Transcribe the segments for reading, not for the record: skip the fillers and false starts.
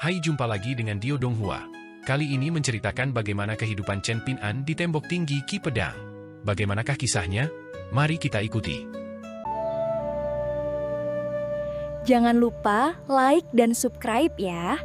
Hai, jumpa lagi dengan Dio Donghua. Kali ini menceritakan bagaimana kehidupan Chen Ping'an di tembok tinggi Qi Pedang. Bagaimanakah kisahnya? Mari kita ikuti. Jangan lupa like dan subscribe ya.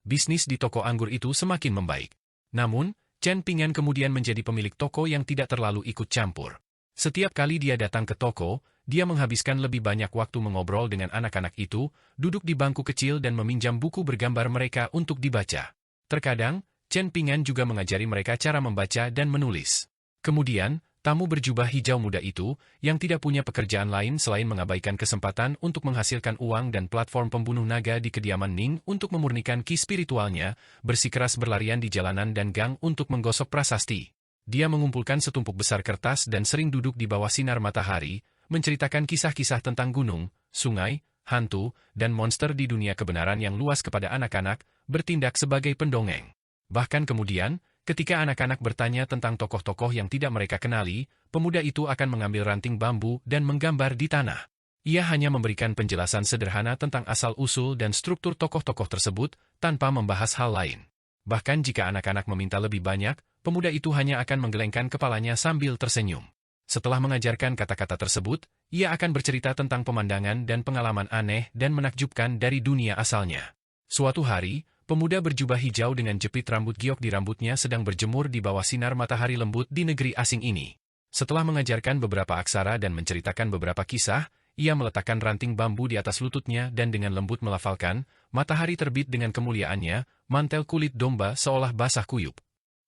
Bisnis di toko anggur itu semakin membaik. Namun, Chen Ping'an kemudian menjadi pemilik toko yang tidak terlalu ikut campur. Setiap kali dia datang ke toko, dia menghabiskan lebih banyak waktu mengobrol dengan anak-anak itu, duduk di bangku kecil dan meminjam buku bergambar mereka untuk dibaca. Terkadang, Chen Ping'an juga mengajari mereka cara membaca dan menulis. Kemudian, tamu berjubah hijau muda itu, yang tidak punya pekerjaan lain selain mengabaikan kesempatan untuk menghasilkan uang dan platform pembunuh naga di kediaman Ning untuk memurnikan ki spiritualnya, bersikeras berlarian di jalanan dan gang untuk menggosok prasasti. Dia mengumpulkan setumpuk besar kertas dan sering duduk di bawah sinar matahari, menceritakan kisah-kisah tentang gunung, sungai, hantu, dan monster di dunia kebenaran yang luas kepada anak-anak, bertindak sebagai pendongeng. Bahkan kemudian, ketika anak-anak bertanya tentang tokoh-tokoh yang tidak mereka kenali, pemuda itu akan mengambil ranting bambu dan menggambar di tanah. Ia hanya memberikan penjelasan sederhana tentang asal-usul dan struktur tokoh-tokoh tersebut, tanpa membahas hal lain. Bahkan jika anak-anak meminta lebih banyak, pemuda itu hanya akan menggelengkan kepalanya sambil tersenyum. Setelah mengajarkan kata-kata tersebut, ia akan bercerita tentang pemandangan dan pengalaman aneh dan menakjubkan dari dunia asalnya. Suatu hari, pemuda berjubah hijau dengan jepit rambut giok di rambutnya sedang berjemur di bawah sinar matahari lembut di negeri asing ini. Setelah mengajarkan beberapa aksara dan menceritakan beberapa kisah, ia meletakkan ranting bambu di atas lututnya dan dengan lembut melafalkan, "Matahari terbit dengan kemuliaannya, mantel kulit domba seolah basah kuyup."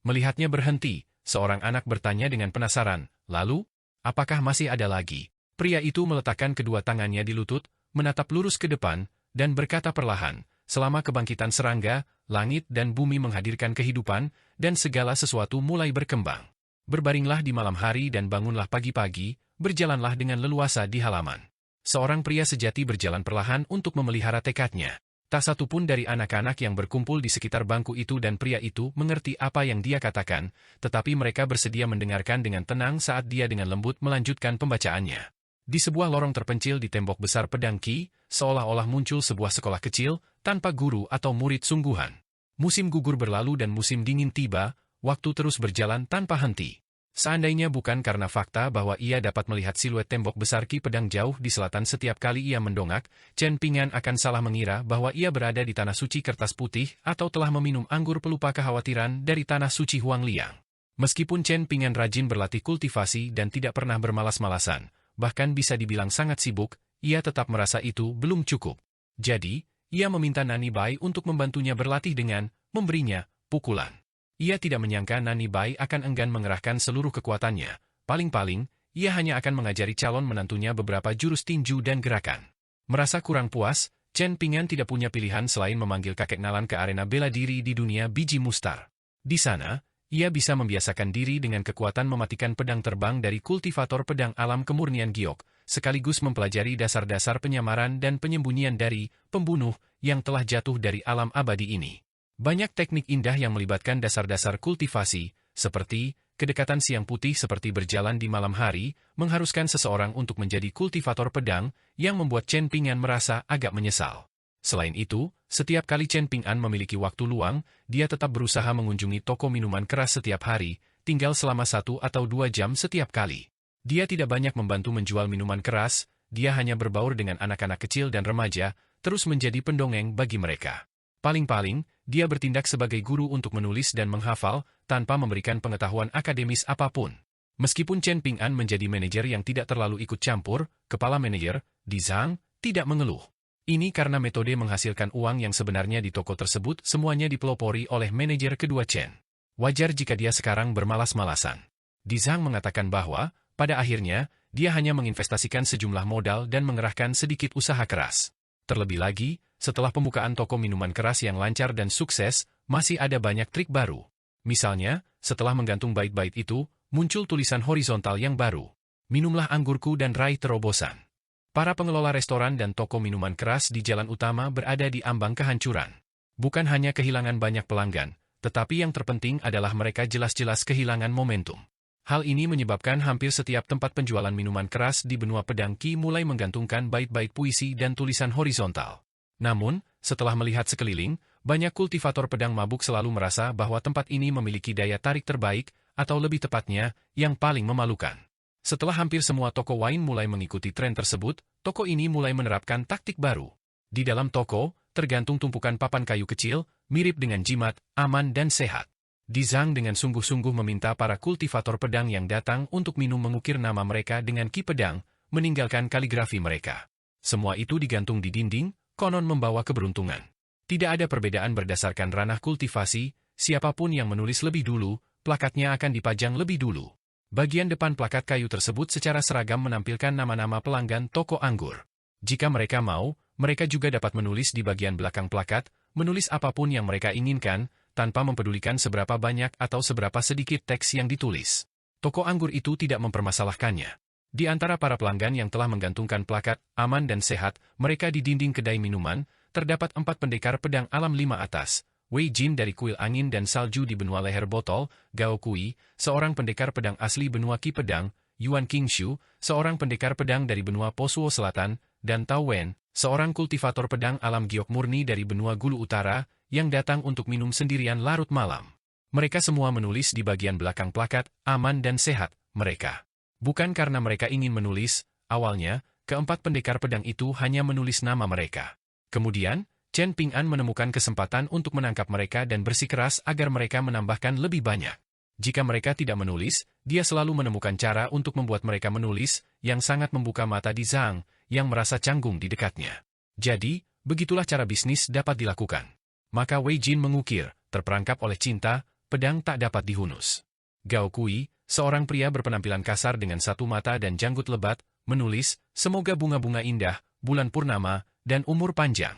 Melihatnya berhenti, seorang anak bertanya dengan penasaran, "Lalu, apakah masih ada lagi?" Pria itu meletakkan kedua tangannya di lutut, menatap lurus ke depan, dan berkata perlahan, "Selama kebangkitan serangga, langit dan bumi menghadirkan kehidupan, dan segala sesuatu mulai berkembang. Berbaringlah di malam hari dan bangunlah pagi-pagi, berjalanlah dengan leluasa di halaman." Seorang pria sejati berjalan perlahan untuk memelihara tekadnya. Tak satu pun dari anak-anak yang berkumpul di sekitar bangku itu dan pria itu mengerti apa yang dia katakan, tetapi mereka bersedia mendengarkan dengan tenang saat dia dengan lembut melanjutkan pembacaannya. Di sebuah lorong terpencil di tembok besar pedang Qi, seolah-olah muncul sebuah sekolah kecil, tanpa guru atau murid sungguhan. Musim gugur berlalu dan musim dingin tiba, waktu terus berjalan tanpa henti. Seandainya bukan karena fakta bahwa ia dapat melihat siluet tembok besar Qi Pedang jauh di selatan setiap kali ia mendongak, Chen Ping'an akan salah mengira bahwa ia berada di tanah suci kertas putih atau telah meminum anggur pelupa kekhawatiran dari tanah suci Huangliang. Meskipun Chen Ping'an rajin berlatih kultivasi dan tidak pernah bermalas-malasan, bahkan bisa dibilang sangat sibuk, ia tetap merasa itu belum cukup. Jadi, ia meminta Nani Bai untuk membantunya berlatih dengan memberinya pukulan. Ia tidak menyangka Nani Bai akan enggan mengerahkan seluruh kekuatannya. Paling-paling, ia hanya akan mengajari calon menantunya beberapa jurus tinju dan gerakan. Merasa kurang puas, Chen Ping'an tidak punya pilihan selain memanggil kakek Nalan ke arena bela diri di dunia biji mustar. Di sana, ia bisa membiasakan diri dengan kekuatan mematikan pedang terbang dari kultivator pedang alam kemurnian giok, sekaligus mempelajari dasar-dasar penyamaran dan penyembunyian dari pembunuh yang telah jatuh dari alam abadi ini. Banyak teknik indah yang melibatkan dasar-dasar kultivasi, seperti kedekatan siang putih seperti berjalan di malam hari, mengharuskan seseorang untuk menjadi kultivator pedang, yang membuat Chen Ping'an merasa agak menyesal. Selain itu, setiap kali Chen Ping'an memiliki waktu luang, dia tetap berusaha mengunjungi toko minuman keras setiap hari, tinggal selama 1 atau 2 jam setiap kali. Dia tidak banyak membantu menjual minuman keras, dia hanya berbaur dengan anak-anak kecil dan remaja, terus menjadi pendongeng bagi mereka. Paling-paling, dia bertindak sebagai guru untuk menulis dan menghafal, tanpa memberikan pengetahuan akademis apapun. Meskipun Chen Ping'an menjadi manajer yang tidak terlalu ikut campur, kepala manajer, Di Zhang, tidak mengeluh. Ini karena metode menghasilkan uang yang sebenarnya di toko tersebut semuanya dipelopori oleh manajer kedua Chen. Wajar jika dia sekarang bermalas-malasan. Di Zhang mengatakan bahwa, pada akhirnya, dia hanya menginvestasikan sejumlah modal dan mengerahkan sedikit usaha keras. Terlebih lagi, setelah pembukaan toko minuman keras yang lancar dan sukses, masih ada banyak trik baru. Misalnya, setelah menggantung bait-bait itu, muncul tulisan horizontal yang baru. "Minumlah anggurku dan raih terobosan." Para pengelola restoran dan toko minuman keras di jalan utama berada di ambang kehancuran. Bukan hanya kehilangan banyak pelanggan, tetapi yang terpenting adalah mereka jelas-jelas kehilangan momentum. Hal ini menyebabkan hampir setiap tempat penjualan minuman keras di benua pedang Qi mulai menggantungkan bait-bait puisi dan tulisan horizontal. Namun, setelah melihat sekeliling, banyak kultivator pedang mabuk selalu merasa bahwa tempat ini memiliki daya tarik terbaik, atau lebih tepatnya, yang paling memalukan. Setelah hampir semua toko wine mulai mengikuti tren tersebut, toko ini mulai menerapkan taktik baru. Di dalam toko, tergantung tumpukan papan kayu kecil, mirip dengan jimat, aman dan sehat. Di Zhang dengan sungguh-sungguh meminta para kultivator pedang yang datang untuk minum mengukir nama mereka dengan ki pedang, meninggalkan kaligrafi mereka. Semua itu digantung di dinding, konon membawa keberuntungan. Tidak ada perbedaan berdasarkan ranah kultivasi, siapapun yang menulis lebih dulu, plakatnya akan dipajang lebih dulu. Bagian depan plakat kayu tersebut secara seragam menampilkan nama-nama pelanggan toko anggur. Jika mereka mau, mereka juga dapat menulis di bagian belakang plakat, menulis apapun yang mereka inginkan, tanpa mempedulikan seberapa banyak atau seberapa sedikit teks yang ditulis. Toko anggur itu tidak mempermasalahkannya. Di antara para pelanggan yang telah menggantungkan plakat, aman dan sehat, mereka di dinding kedai minuman, terdapat 4 pendekar pedang alam 5 atas, Wei Jin dari kuil angin dan salju di benua leher botol, Gao Kui, seorang pendekar pedang asli benua Qi Pedang, Yuan Qingshu, seorang pendekar pedang dari benua Posuo Selatan, dan Tao Wen, seorang kultivator pedang alam giok murni dari benua Gulu Utara, yang datang untuk minum sendirian larut malam. Mereka semua menulis di bagian belakang plakat, aman dan sehat, mereka. Bukan karena mereka ingin menulis, awalnya, keempat pendekar pedang itu hanya menulis nama mereka. Kemudian, Chen Ping'an menemukan kesempatan untuk menangkap mereka dan bersikeras agar mereka menambahkan lebih banyak. Jika mereka tidak menulis, dia selalu menemukan cara untuk membuat mereka menulis, yang sangat membuka mata di Zhang, yang merasa canggung di dekatnya. Jadi, begitulah cara bisnis dapat dilakukan. Maka Wei Jin mengukir, terperangkap oleh cinta, pedang tak dapat dihunus. Gao Kui, seorang pria berpenampilan kasar dengan satu mata dan janggut lebat, menulis, semoga bunga-bunga indah, bulan purnama, dan umur panjang.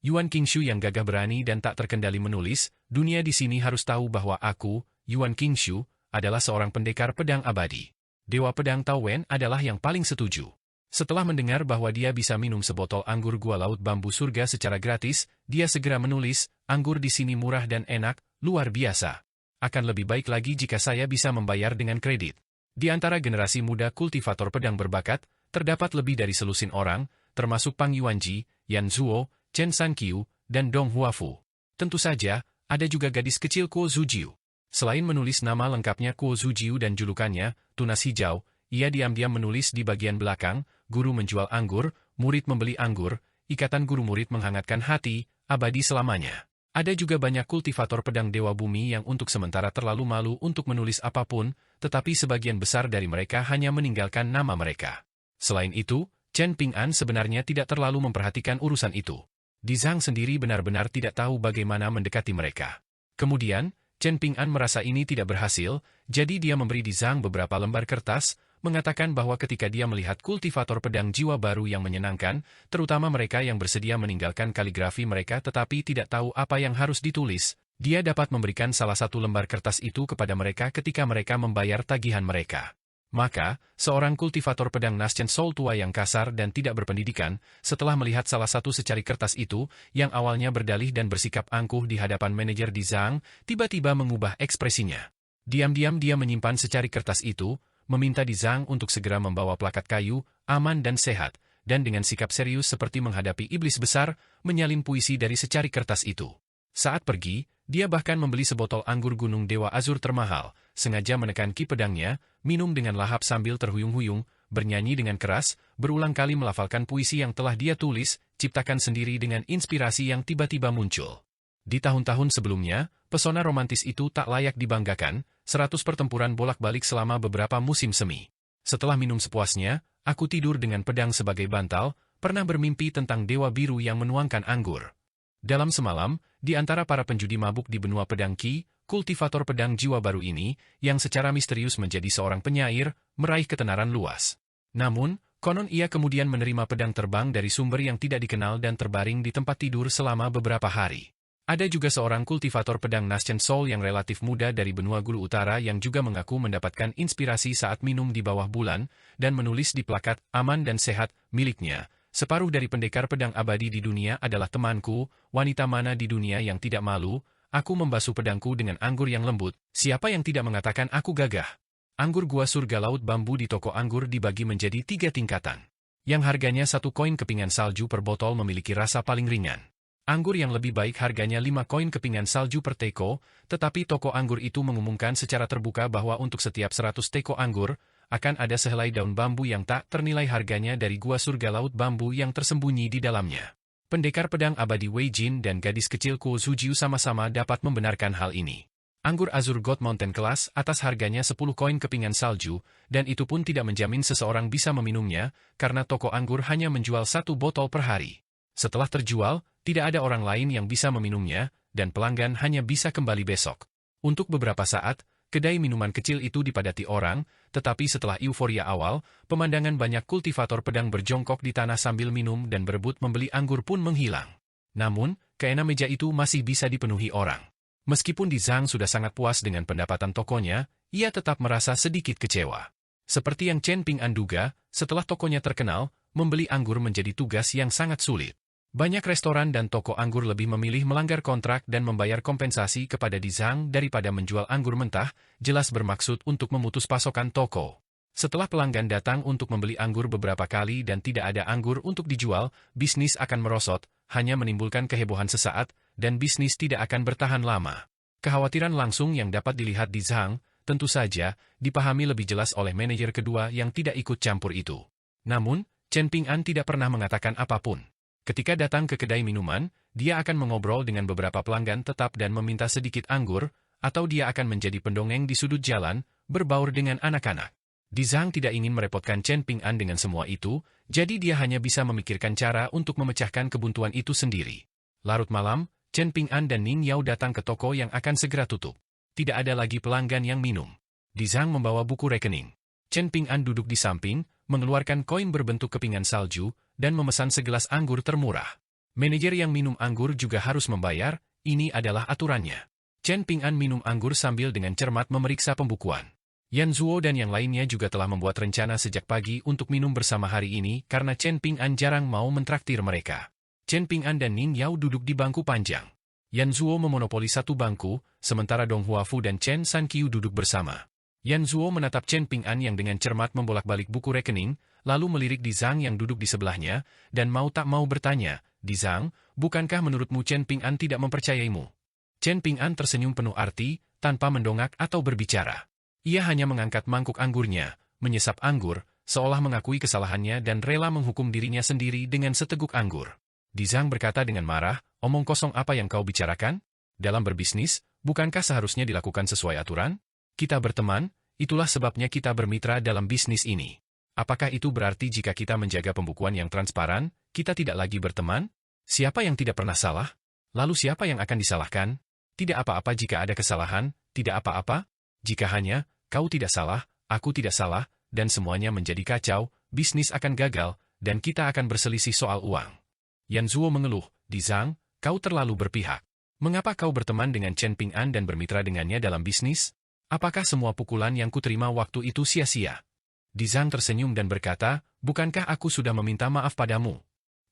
Yuan Qingshu yang gagah berani dan tak terkendali menulis, dunia di sini harus tahu bahwa aku, Yuan Qingshu, adalah seorang pendekar pedang abadi. Dewa pedang Tao Wen adalah yang paling setuju. Setelah mendengar bahwa dia bisa minum sebotol anggur gua laut bambu surga secara gratis, dia segera menulis, anggur di sini murah dan enak, luar biasa. Akan lebih baik lagi jika saya bisa membayar dengan kredit. Di antara generasi muda kultivator pedang berbakat, terdapat lebih dari selusin orang, termasuk Pang Yuanji, Yan Zuo, Chen Sanqiu, dan Dong Huafu. Tentu saja, ada juga gadis kecil Kuo Zujiu. Selain menulis nama lengkapnya Kuo Zujiu dan julukannya, Tunas Hijau, ia diam-diam menulis di bagian belakang, guru menjual anggur, murid membeli anggur, ikatan guru murid menghangatkan hati, abadi selamanya. Ada juga banyak kultivator pedang Dewa Bumi yang untuk sementara terlalu malu untuk menulis apapun, tetapi sebagian besar dari mereka hanya meninggalkan nama mereka. Selain itu, Chen Ping'an sebenarnya tidak terlalu memperhatikan urusan itu. Di Zhang sendiri benar-benar tidak tahu bagaimana mendekati mereka. Kemudian, Chen Ping'an merasa ini tidak berhasil, jadi dia memberi Di Zhang beberapa lembar kertas, mengatakan bahwa ketika dia melihat kultivator pedang jiwa baru yang menyenangkan, terutama mereka yang bersedia meninggalkan kaligrafi mereka tetapi tidak tahu apa yang harus ditulis, dia dapat memberikan salah satu lembar kertas itu kepada mereka ketika mereka membayar tagihan mereka. Maka, seorang kultivator pedang Naschen Soul tua yang kasar dan tidak berpendidikan, setelah melihat salah satu secari kertas itu, yang awalnya berdalih dan bersikap angkuh di hadapan manajer Di Zhang, tiba-tiba mengubah ekspresinya. Diam-diam dia menyimpan secari kertas itu, meminta Di Zhang untuk segera membawa plakat kayu, aman dan sehat, dan dengan sikap serius seperti menghadapi iblis besar, menyalin puisi dari secari kertas itu. Saat pergi, dia bahkan membeli sebotol anggur gunung Dewa Azur termahal, sengaja menekan ki pedangnya, minum dengan lahap sambil terhuyung-huyung, bernyanyi dengan keras, berulang kali melafalkan puisi yang telah dia tulis, ciptakan sendiri dengan inspirasi yang tiba-tiba muncul. Di tahun-tahun sebelumnya, pesona romantis itu tak layak dibanggakan, 100 pertempuran bolak-balik selama beberapa musim semi. Setelah minum sepuasnya, aku tidur dengan pedang sebagai bantal, pernah bermimpi tentang dewa biru yang menuangkan anggur. Dalam semalam, di antara para penjudi mabuk di benua pedang Qi, kultivator pedang jiwa baru ini, yang secara misterius menjadi seorang penyair, meraih ketenaran luas. Namun, konon ia kemudian menerima pedang terbang dari sumber yang tidak dikenal dan terbaring di tempat tidur selama beberapa hari. Ada juga seorang kultivator pedang Naschen Soul yang relatif muda dari benua Gulu Utara yang juga mengaku mendapatkan inspirasi saat minum di bawah bulan, dan menulis di plakat, aman dan sehat, miliknya. Separuh dari pendekar pedang abadi di dunia adalah temanku, wanita mana di dunia yang tidak malu, aku membasuh pedangku dengan anggur yang lembut, siapa yang tidak mengatakan aku gagah? Anggur gua surga laut bambu di toko anggur dibagi menjadi 3 tingkatan. Yang harganya 1 koin kepingan salju per botol memiliki rasa paling ringan. Anggur yang lebih baik harganya 5 koin kepingan salju per teko, tetapi toko anggur itu mengumumkan secara terbuka bahwa untuk setiap 100 teko anggur, akan ada sehelai daun bambu yang tak ternilai harganya dari gua surga laut bambu yang tersembunyi di dalamnya. Pendekar pedang abadi Wei Jin dan gadis kecil Kuo Zujiu sama-sama dapat membenarkan hal ini. Anggur Azur God Mountain kelas atas harganya 10 koin kepingan salju, dan itu pun tidak menjamin seseorang bisa meminumnya, karena toko anggur hanya menjual 1 botol per hari. Setelah terjual, tidak ada orang lain yang bisa meminumnya, dan pelanggan hanya bisa kembali besok. Untuk beberapa saat, kedai minuman kecil itu dipadati orang, tetapi setelah euforia awal, pemandangan banyak kultivator pedang berjongkok di tanah sambil minum dan berebut membeli anggur pun menghilang. Namun, keenam meja itu masih bisa dipenuhi orang. Meskipun Di Zhang sudah sangat puas dengan pendapatan tokonya, ia tetap merasa sedikit kecewa. Seperti yang Chen Ping'an duga, setelah tokonya terkenal, membeli anggur menjadi tugas yang sangat sulit. Banyak restoran dan toko anggur lebih memilih melanggar kontrak dan membayar kompensasi kepada Di Zhang daripada menjual anggur mentah, jelas bermaksud untuk memutus pasokan toko. Setelah pelanggan datang untuk membeli anggur beberapa kali dan tidak ada anggur untuk dijual, bisnis akan merosot, hanya menimbulkan kehebohan sesaat, dan bisnis tidak akan bertahan lama. Kekhawatiran langsung yang dapat dilihat Di Zhang, tentu saja, dipahami lebih jelas oleh manajer kedua yang tidak ikut campur itu. Namun, Chen Ping'an tidak pernah mengatakan apapun. Ketika datang ke kedai minuman, dia akan mengobrol dengan beberapa pelanggan tetap dan meminta sedikit anggur, atau dia akan menjadi pendongeng di sudut jalan, berbaur dengan anak-anak. Di Zhang tidak ingin merepotkan Chen Ping'an dengan semua itu, jadi dia hanya bisa memikirkan cara untuk memecahkan kebuntuan itu sendiri. Larut malam, Chen Ping'an dan Ning Yao datang ke toko yang akan segera tutup. Tidak ada lagi pelanggan yang minum. Di Zhang membawa buku rekening. Chen Ping'an duduk di samping, mengeluarkan koin berbentuk kepingan salju, dan memesan segelas anggur termurah. Manajer yang minum anggur juga harus membayar, ini adalah aturannya. Chen Ping'an minum anggur sambil dengan cermat memeriksa pembukuan. Yan Zuo dan yang lainnya juga telah membuat rencana sejak pagi untuk minum bersama hari ini karena Chen Ping'an jarang mau mentraktir mereka. Chen Ping'an dan Ning Yao duduk di bangku panjang. Yan Zuo memonopoli satu bangku, sementara Dong Huafu dan Chen Sanqiu duduk bersama. Yan Zuo menatap Chen Ping'an yang dengan cermat membolak-balik buku rekening, lalu melirik Di Zhang yang duduk di sebelahnya, dan mau tak mau bertanya, "Di Zhang, bukankah menurutmu Chen Ping'an tidak mempercayaimu?" Chen Ping'an tersenyum penuh arti, tanpa mendongak atau berbicara. Ia hanya mengangkat mangkuk anggurnya, menyesap anggur, seolah mengakui kesalahannya dan rela menghukum dirinya sendiri dengan seteguk anggur. Di Zhang berkata dengan marah, "Omong kosong apa yang kau bicarakan? Dalam berbisnis, bukankah seharusnya dilakukan sesuai aturan? Kita berteman, itulah sebabnya kita bermitra dalam bisnis ini. Apakah itu berarti jika kita menjaga pembukuan yang transparan, kita tidak lagi berteman? Siapa yang tidak pernah salah? Lalu siapa yang akan disalahkan? Tidak apa-apa jika ada kesalahan, tidak apa-apa. Jika hanya, kau tidak salah, aku tidak salah, dan semuanya menjadi kacau, bisnis akan gagal, dan kita akan berselisih soal uang." Yan Zuo mengeluh, "Di Zhang, kau terlalu berpihak. Mengapa kau berteman dengan Chen Ping'an dan bermitra dengannya dalam bisnis? Apakah semua pukulan yang kuterima waktu itu sia-sia?" Di Zhang tersenyum dan berkata, "Bukankah aku sudah meminta maaf padamu?"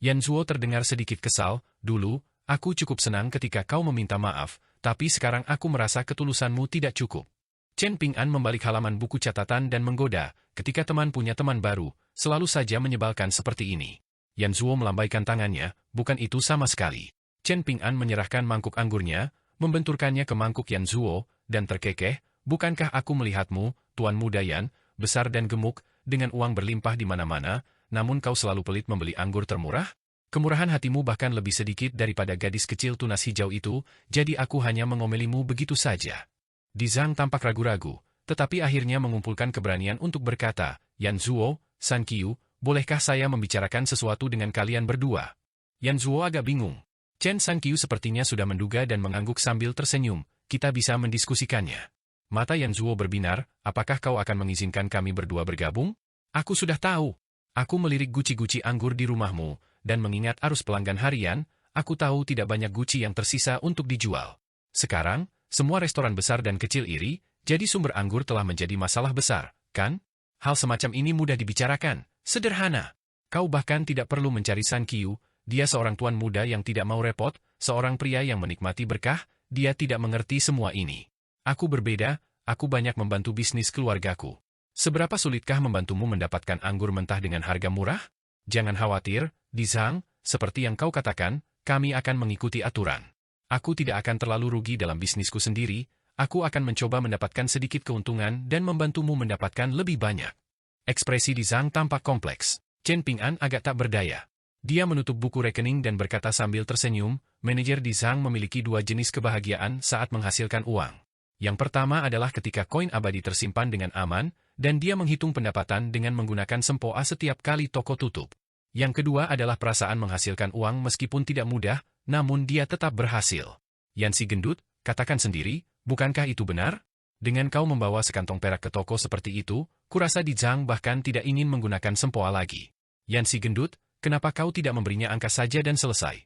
Yan Zuo terdengar sedikit kesal, "Dulu, aku cukup senang ketika kau meminta maaf, tapi sekarang aku merasa ketulusanmu tidak cukup." Chen Ping'an membalik halaman buku catatan dan menggoda, ketika teman punya teman baru, selalu saja menyebalkan seperti ini. Yan Zuo melambaikan tangannya, "Bukan itu sama sekali." Chen Ping'an menyerahkan mangkuk anggurnya, membenturkannya ke mangkuk Yan Zuo, dan terkekeh, "Bukankah aku melihatmu, Tuan Muda Yan, besar dan gemuk, dengan uang berlimpah di mana-mana, namun kau selalu pelit membeli anggur termurah? Kemurahan hatimu bahkan lebih sedikit daripada gadis kecil tunas hijau itu, jadi aku hanya mengomelimu begitu saja." Di Zhang tampak ragu-ragu, tetapi akhirnya mengumpulkan keberanian untuk berkata, "Yan Zuo, Sanqiu, bolehkah saya membicarakan sesuatu dengan kalian berdua?" Yan Zuo agak bingung. Chen Sanqiu sepertinya sudah menduga dan mengangguk sambil tersenyum, "Kita bisa mendiskusikannya." Mata Yan Zuo berbinar, "Apakah kau akan mengizinkan kami berdua bergabung? Aku sudah tahu. Aku melirik guci-guci anggur di rumahmu, dan mengingat arus pelanggan harian, aku tahu tidak banyak guci yang tersisa untuk dijual. Sekarang, semua restoran besar dan kecil iri, jadi sumber anggur telah menjadi masalah besar, kan? Hal semacam ini mudah dibicarakan, sederhana. Kau bahkan tidak perlu mencari Sanqiu, dia seorang tuan muda yang tidak mau repot, seorang pria yang menikmati berkah, dia tidak mengerti semua ini. Aku berbeda, aku banyak membantu bisnis keluargaku. Seberapa sulitkah membantumu mendapatkan anggur mentah dengan harga murah?" Jangan khawatir, Di Zhang, seperti yang kau katakan, kami akan mengikuti aturan. Aku tidak akan terlalu rugi dalam bisnisku sendiri, aku akan mencoba mendapatkan sedikit keuntungan dan membantumu mendapatkan lebih banyak. Ekspresi Di Zhang tampak kompleks. Chen Ping'an agak tak berdaya. Dia menutup buku rekening dan berkata sambil tersenyum, manajer Di Zhang memiliki dua jenis kebahagiaan saat menghasilkan uang. Yang pertama adalah ketika koin abadi tersimpan dengan aman, dan dia menghitung pendapatan dengan menggunakan sempoa setiap kali toko tutup. Yang kedua adalah perasaan menghasilkan uang meskipun tidak mudah, namun dia tetap berhasil. Yan si gendut, katakan sendiri, bukankah itu benar? Dengan kau membawa sekantong perak ke toko seperti itu, kurasa Di Zhang bahkan tidak ingin menggunakan sempoa lagi. Yan si gendut, kenapa kau tidak memberinya angka saja dan selesai?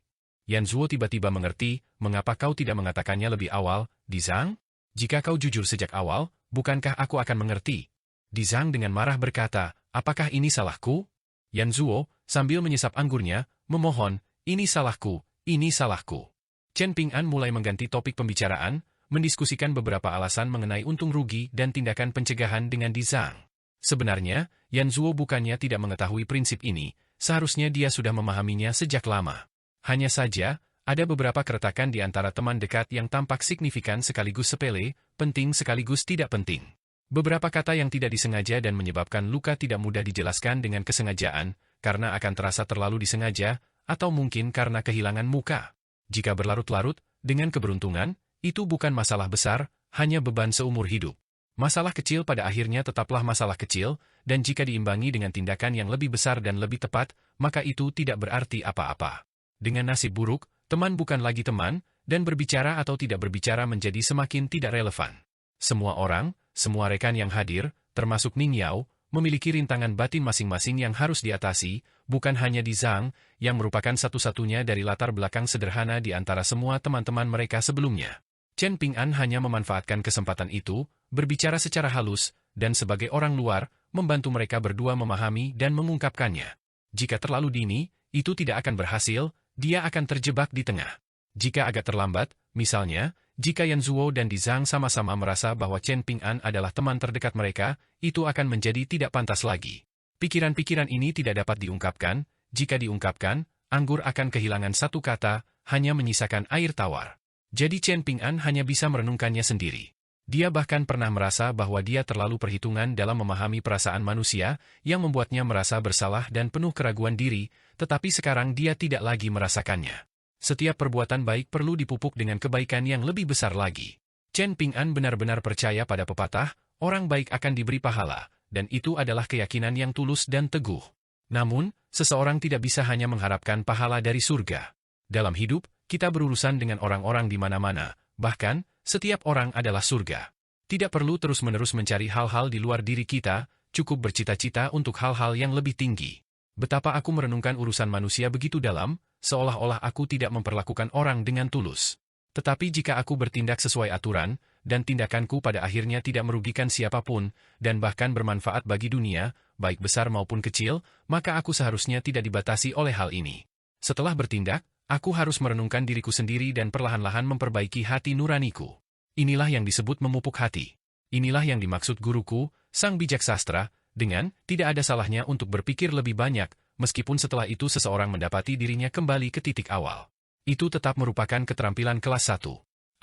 Yan Zuo tiba-tiba mengerti, mengapa kau tidak mengatakannya lebih awal, Di Zhang? Jika kau jujur sejak awal, bukankah aku akan mengerti? Di Zhang dengan marah berkata, apakah ini salahku? Yan Zuo, sambil menyesap anggurnya, memohon, ini salahku, ini salahku. Chen Ping'an mulai mengganti topik pembicaraan, mendiskusikan beberapa alasan mengenai untung rugi dan tindakan pencegahan dengan Di Zhang. Sebenarnya, Yan Zuo bukannya tidak mengetahui prinsip ini, seharusnya dia sudah memahaminya sejak lama. Hanya saja, ada beberapa keretakan di antara teman dekat yang tampak signifikan sekaligus sepele, penting sekaligus tidak penting. Beberapa kata yang tidak disengaja dan menyebabkan luka tidak mudah dijelaskan dengan kesengajaan, karena akan terasa terlalu disengaja, atau mungkin karena kehilangan muka. Jika berlarut-larut, dengan keberuntungan, itu bukan masalah besar, hanya beban seumur hidup. Masalah kecil pada akhirnya tetaplah masalah kecil, dan jika diimbangi dengan tindakan yang lebih besar dan lebih tepat, maka itu tidak berarti apa-apa. Dengan nasib buruk, teman bukan lagi teman, dan berbicara atau tidak berbicara menjadi semakin tidak relevan. Semua orang, semua rekan yang hadir, termasuk Ning Yao, memiliki rintangan batin masing-masing yang harus diatasi, bukan hanya Di Zhang, yang merupakan satu-satunya dari latar belakang sederhana di antara semua teman-teman mereka sebelumnya. Chen Ping'an hanya memanfaatkan kesempatan itu, berbicara secara halus, dan sebagai orang luar, membantu mereka berdua memahami dan mengungkapkannya. Jika terlalu dini, itu tidak akan berhasil, dia akan terjebak di tengah. Jika agak terlambat, misalnya, jika Yan Zuo dan Di Zhang sama-sama merasa bahwa Chen Ping'an adalah teman terdekat mereka, itu akan menjadi tidak pantas lagi. Pikiran-pikiran ini tidak dapat diungkapkan, jika diungkapkan, anggur akan kehilangan satu kata, hanya menyisakan air tawar. Jadi Chen Ping'an hanya bisa merenungkannya sendiri. Dia bahkan pernah merasa bahwa dia terlalu perhitungan dalam memahami perasaan manusia, yang membuatnya merasa bersalah dan penuh keraguan diri, tetapi sekarang dia tidak lagi merasakannya. Setiap perbuatan baik perlu dipupuk dengan kebaikan yang lebih besar lagi. Chen Ping'an benar-benar percaya pada pepatah, orang baik akan diberi pahala, dan itu adalah keyakinan yang tulus dan teguh. Namun, seseorang tidak bisa hanya mengharapkan pahala dari surga. Dalam hidup, kita berurusan dengan orang-orang di mana-mana, bahkan, setiap orang adalah surga. Tidak perlu terus-menerus mencari hal-hal di luar diri kita, cukup bercita-cita untuk hal-hal yang lebih tinggi. Betapa aku merenungkan urusan manusia begitu dalam, seolah-olah aku tidak memperlakukan orang dengan tulus. Tetapi jika aku bertindak sesuai aturan, dan tindakanku pada akhirnya tidak merugikan siapapun, dan bahkan bermanfaat bagi dunia, baik besar maupun kecil, maka aku seharusnya tidak dibatasi oleh hal ini. Setelah bertindak, aku harus merenungkan diriku sendiri dan perlahan-lahan memperbaiki hati nuraniku. Inilah yang disebut memupuk hati. Inilah yang dimaksud guruku, sang bijak sastra, dengan tidak ada salahnya untuk berpikir lebih banyak, meskipun setelah itu seseorang mendapati dirinya kembali ke titik awal. Itu tetap merupakan keterampilan kelas 1.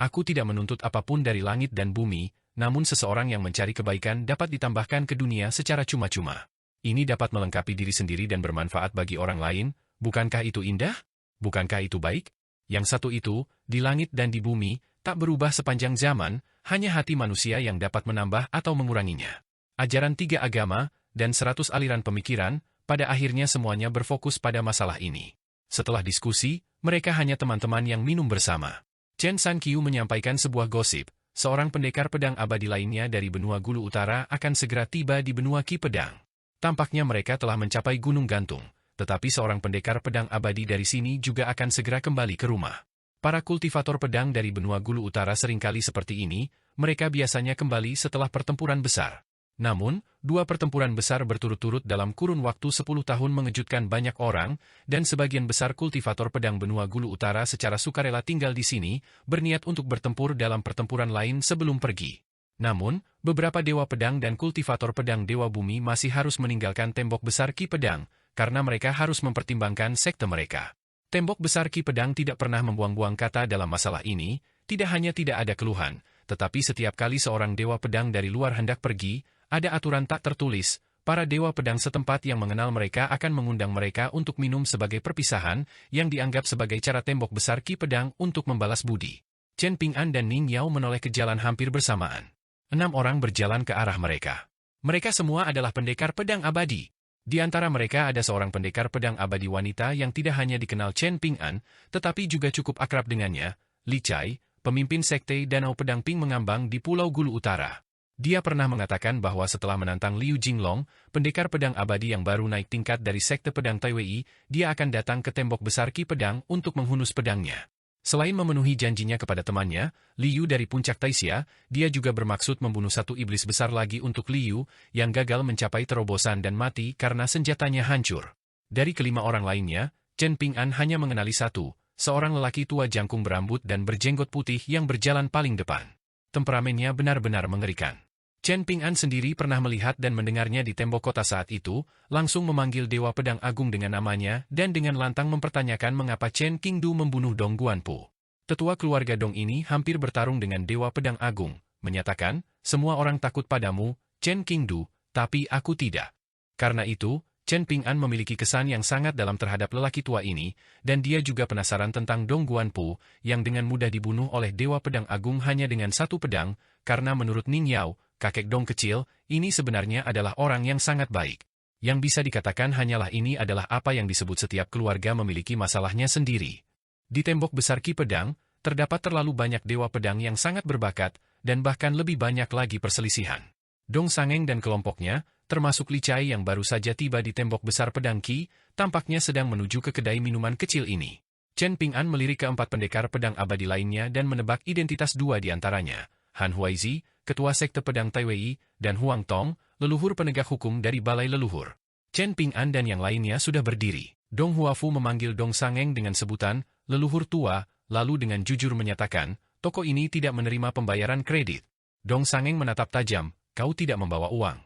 Aku tidak menuntut apapun dari langit dan bumi, namun seseorang yang mencari kebaikan dapat ditambahkan ke dunia secara cuma-cuma. Ini dapat melengkapi diri sendiri dan bermanfaat bagi orang lain, bukankah itu indah? Bukankah itu baik? Yang satu itu, di langit dan di bumi, tak berubah sepanjang zaman, hanya hati manusia yang dapat menambah atau menguranginya. Ajaran 3 agama, dan 100 aliran pemikiran, pada akhirnya semuanya berfokus pada masalah ini. Setelah diskusi, mereka hanya teman-teman yang minum bersama. Chen Sanqiu menyampaikan sebuah gosip, seorang pendekar pedang abadi lainnya dari benua Gulu Utara akan segera tiba di benua Ki Pedang. Tampaknya mereka telah mencapai Gunung Gantung, tetapi seorang pendekar pedang abadi dari sini juga akan segera kembali ke rumah. Para kultivator pedang dari benua Gulu Utara seringkali seperti ini, mereka biasanya kembali setelah pertempuran besar. Namun, 2 pertempuran besar berturut-turut dalam kurun waktu 10 tahun mengejutkan banyak orang, dan sebagian besar kultivator pedang benua Gulu Utara secara sukarela tinggal di sini, berniat untuk bertempur dalam pertempuran lain sebelum pergi. Namun, beberapa dewa pedang dan kultivator pedang dewa bumi masih harus meninggalkan tembok besar Ki Pedang, karena mereka harus mempertimbangkan sekte mereka. Tembok besar Ki Pedang tidak pernah membuang-buang kata dalam masalah ini, tidak hanya tidak ada keluhan, tetapi setiap kali seorang dewa pedang dari luar hendak pergi, ada aturan tak tertulis, para dewa pedang setempat yang mengenal mereka akan mengundang mereka untuk minum sebagai perpisahan, yang dianggap sebagai cara tembok besar Ki Pedang untuk membalas budi. Chen Ping'an dan Ning Yao menoleh ke jalan hampir bersamaan. 6 orang berjalan ke arah mereka. Mereka semua adalah pendekar pedang abadi. Di antara mereka ada seorang pendekar pedang abadi wanita yang tidak hanya dikenal Chen Ping'an, tetapi juga cukup akrab dengannya, Li Chai, pemimpin sekte Danau Pedang Ping mengambang di Pulau Gulu Utara. Dia pernah mengatakan bahwa setelah menantang Liu Jinglong, pendekar pedang abadi yang baru naik tingkat dari sekte pedang Taiwei, dia akan datang ke tembok besar Ki Pedang untuk menghunus pedangnya. Selain memenuhi janjinya kepada temannya, Liu dari puncak Taixia, dia juga bermaksud membunuh satu iblis besar lagi untuk Liu, yang gagal mencapai terobosan dan mati karena senjatanya hancur. Dari kelima orang lainnya, Chen Ping'an hanya mengenali satu, seorang lelaki tua jangkung berambut dan berjenggot putih yang berjalan paling depan. Temperamennya benar-benar mengerikan. Chen Ping'an sendiri pernah melihat dan mendengarnya di tembok kota saat itu, langsung memanggil Dewa Pedang Agung dengan namanya dan dengan lantang mempertanyakan mengapa Chen Qingdu membunuh Dong Guanpu. Tetua keluarga Dong ini hampir bertarung dengan Dewa Pedang Agung, menyatakan, semua orang takut padamu, Chen Qingdu, tapi aku tidak. Karena itu, Chen Ping'an memiliki kesan yang sangat dalam terhadap lelaki tua ini, dan dia juga penasaran tentang Dong Guanpu, yang dengan mudah dibunuh oleh Dewa Pedang Agung hanya dengan satu pedang, karena menurut Ning Yao, kakek Dong kecil, ini sebenarnya adalah orang yang sangat baik. Yang bisa dikatakan hanyalah ini adalah apa yang disebut setiap keluarga memiliki masalahnya sendiri. Di tembok besar Ki Pedang, terdapat terlalu banyak dewa pedang yang sangat berbakat, dan bahkan lebih banyak lagi perselisihan. Dong Sangeng dan kelompoknya, termasuk Li Chai yang baru saja tiba di tembok besar pedang Qi, tampaknya sedang menuju ke kedai minuman kecil ini. Chen Ping'an melirik keempat pendekar pedang abadi lainnya dan menebak identitas dua di antaranya, Han Huaizi, ketua sekte pedang Taiwei, dan Huang Tong, leluhur penegak hukum dari Balai Leluhur. Chen Ping'an dan yang lainnya sudah berdiri. Dong Huafu memanggil Dong Sangeng dengan sebutan, leluhur tua, lalu dengan jujur menyatakan, toko ini tidak menerima pembayaran kredit. Dong Sangeng menatap tajam, kau tidak membawa uang.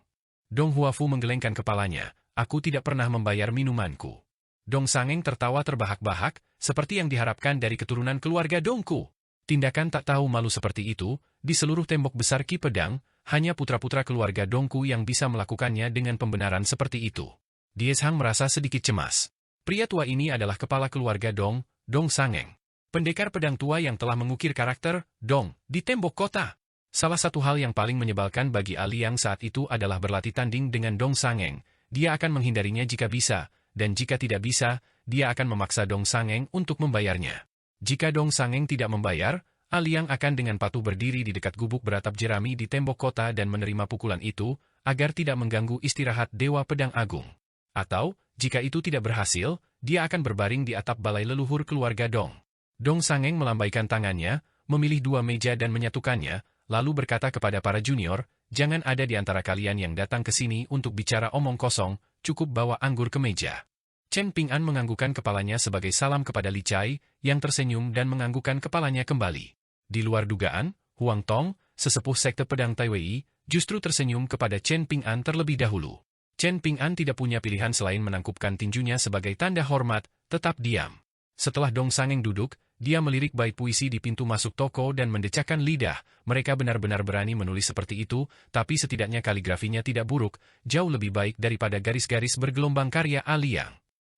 Dong Huafu menggelengkan kepalanya, aku tidak pernah membayar minumanku. Dong Sangeng tertawa terbahak-bahak, seperti yang diharapkan dari keturunan keluarga Dongku. Tindakan tak tahu malu seperti itu, di seluruh tembok besar Ki Pedang, hanya putra-putra keluarga Dongku yang bisa melakukannya dengan pembenaran seperti itu. Dieshang merasa sedikit cemas. Pria tua ini adalah kepala keluarga Dong, Dong Sangeng. Pendekar pedang tua yang telah mengukir karakter, Dong, di tembok kota. Salah satu hal yang paling menyebalkan bagi Ali Yang saat itu adalah berlatih tanding dengan Dong Sangeng. Dia akan menghindarinya jika bisa, dan jika tidak bisa, dia akan memaksa Dong Sangeng untuk membayarnya. Jika Dong Sangeng tidak membayar, Aliang akan dengan patuh berdiri di dekat gubuk beratap jerami di tembok kota dan menerima pukulan itu, agar tidak mengganggu istirahat Dewa Pedang Agung. Atau, jika itu tidak berhasil, dia akan berbaring di atap balai leluhur keluarga Dong. Dong Sangeng melambaikan tangannya, memilih dua meja dan menyatukannya, lalu berkata kepada para junior, jangan ada di antara kalian yang datang ke sini untuk bicara omong kosong, cukup bawa anggur ke meja. Chen Ping'an menganggukkan kepalanya sebagai salam kepada Li Chai, yang tersenyum dan menganggukkan kepalanya kembali. Di luar dugaan, Huang Tong, sesepuh sekte pedang Taiwei, justru tersenyum kepada Chen Ping'an terlebih dahulu. Chen Ping'an tidak punya pilihan selain menangkupkan tinjunya sebagai tanda hormat, tetap diam. Setelah Dong Sangeng duduk, dia melirik bait puisi di pintu masuk toko dan mendecakkan lidah. Mereka benar-benar berani menulis seperti itu, tapi setidaknya kaligrafinya tidak buruk, jauh lebih baik daripada garis-garis bergelombang karya Aliang.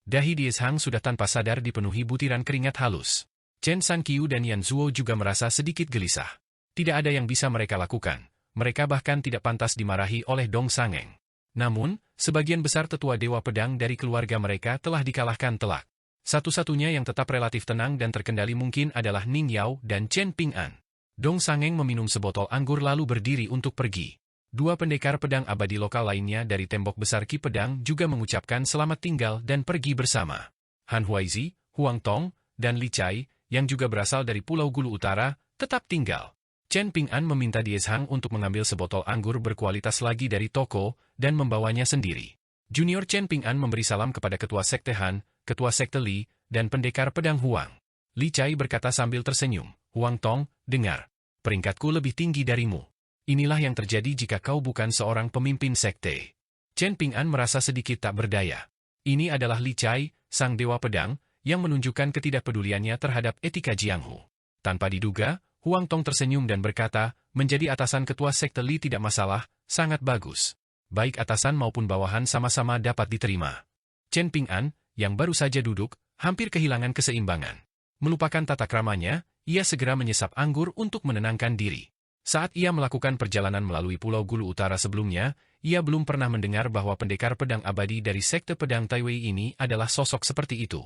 Dahi Dieshang sudah tanpa sadar dipenuhi butiran keringat halus. Chen Sanqiu dan Yan Zuo juga merasa sedikit gelisah. Tidak ada yang bisa mereka lakukan. Mereka bahkan tidak pantas dimarahi oleh Dong Sangeng. Namun, sebagian besar tetua dewa pedang dari keluarga mereka telah dikalahkan telak. Satu-satunya yang tetap relatif tenang dan terkendali mungkin adalah Ning Yao dan Chen Ping'an. Dong Sangeng meminum sebotol anggur lalu berdiri untuk pergi. Dua pendekar pedang abadi lokal lainnya dari tembok besar Ki Pedang juga mengucapkan selamat tinggal dan pergi bersama. Han Huaizi, Huang Tong, dan Li Chai, yang juga berasal dari Pulau Gulu Utara, tetap tinggal. Chen Ping'an meminta Dieshang untuk mengambil sebotol anggur berkualitas lagi dari toko, dan membawanya sendiri. Junior Chen Ping'an memberi salam kepada ketua sekte Han, ketua sekte Li, dan pendekar pedang Huang. Li Chai berkata sambil tersenyum, Huang Tong, dengar. Peringkatku lebih tinggi darimu. Inilah yang terjadi jika kau bukan seorang pemimpin sekte. Chen Ping'an merasa sedikit tak berdaya. Ini adalah Li Chai, sang dewa pedang, yang menunjukkan ketidakpeduliannya terhadap etika Jianghu. Tanpa diduga, Huang Tong tersenyum dan berkata, menjadi atasan ketua sekte Li tidak masalah, sangat bagus. Baik atasan maupun bawahan sama-sama dapat diterima. Chen Ping'an, yang baru saja duduk, hampir kehilangan keseimbangan. Melupakan tata kramanya, ia segera menyesap anggur untuk menenangkan diri. Saat ia melakukan perjalanan melalui Pulau Gulu Utara sebelumnya, ia belum pernah mendengar bahwa pendekar pedang abadi dari sekte pedang Taiwei ini adalah sosok seperti itu.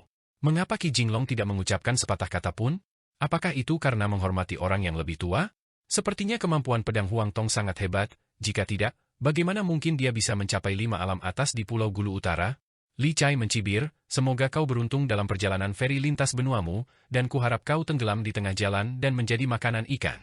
Mengapa Qi Jinglong tidak mengucapkan sepatah kata pun? Apakah itu karena menghormati orang yang lebih tua? Sepertinya kemampuan pedang Huang Tong sangat hebat, jika tidak, bagaimana mungkin dia bisa mencapai 5 alam atas di Pulau Gulu Utara? Li Chai mencibir, semoga kau beruntung dalam perjalanan feri lintas benuamu, dan kuharap kau tenggelam di tengah jalan dan menjadi makanan ikan.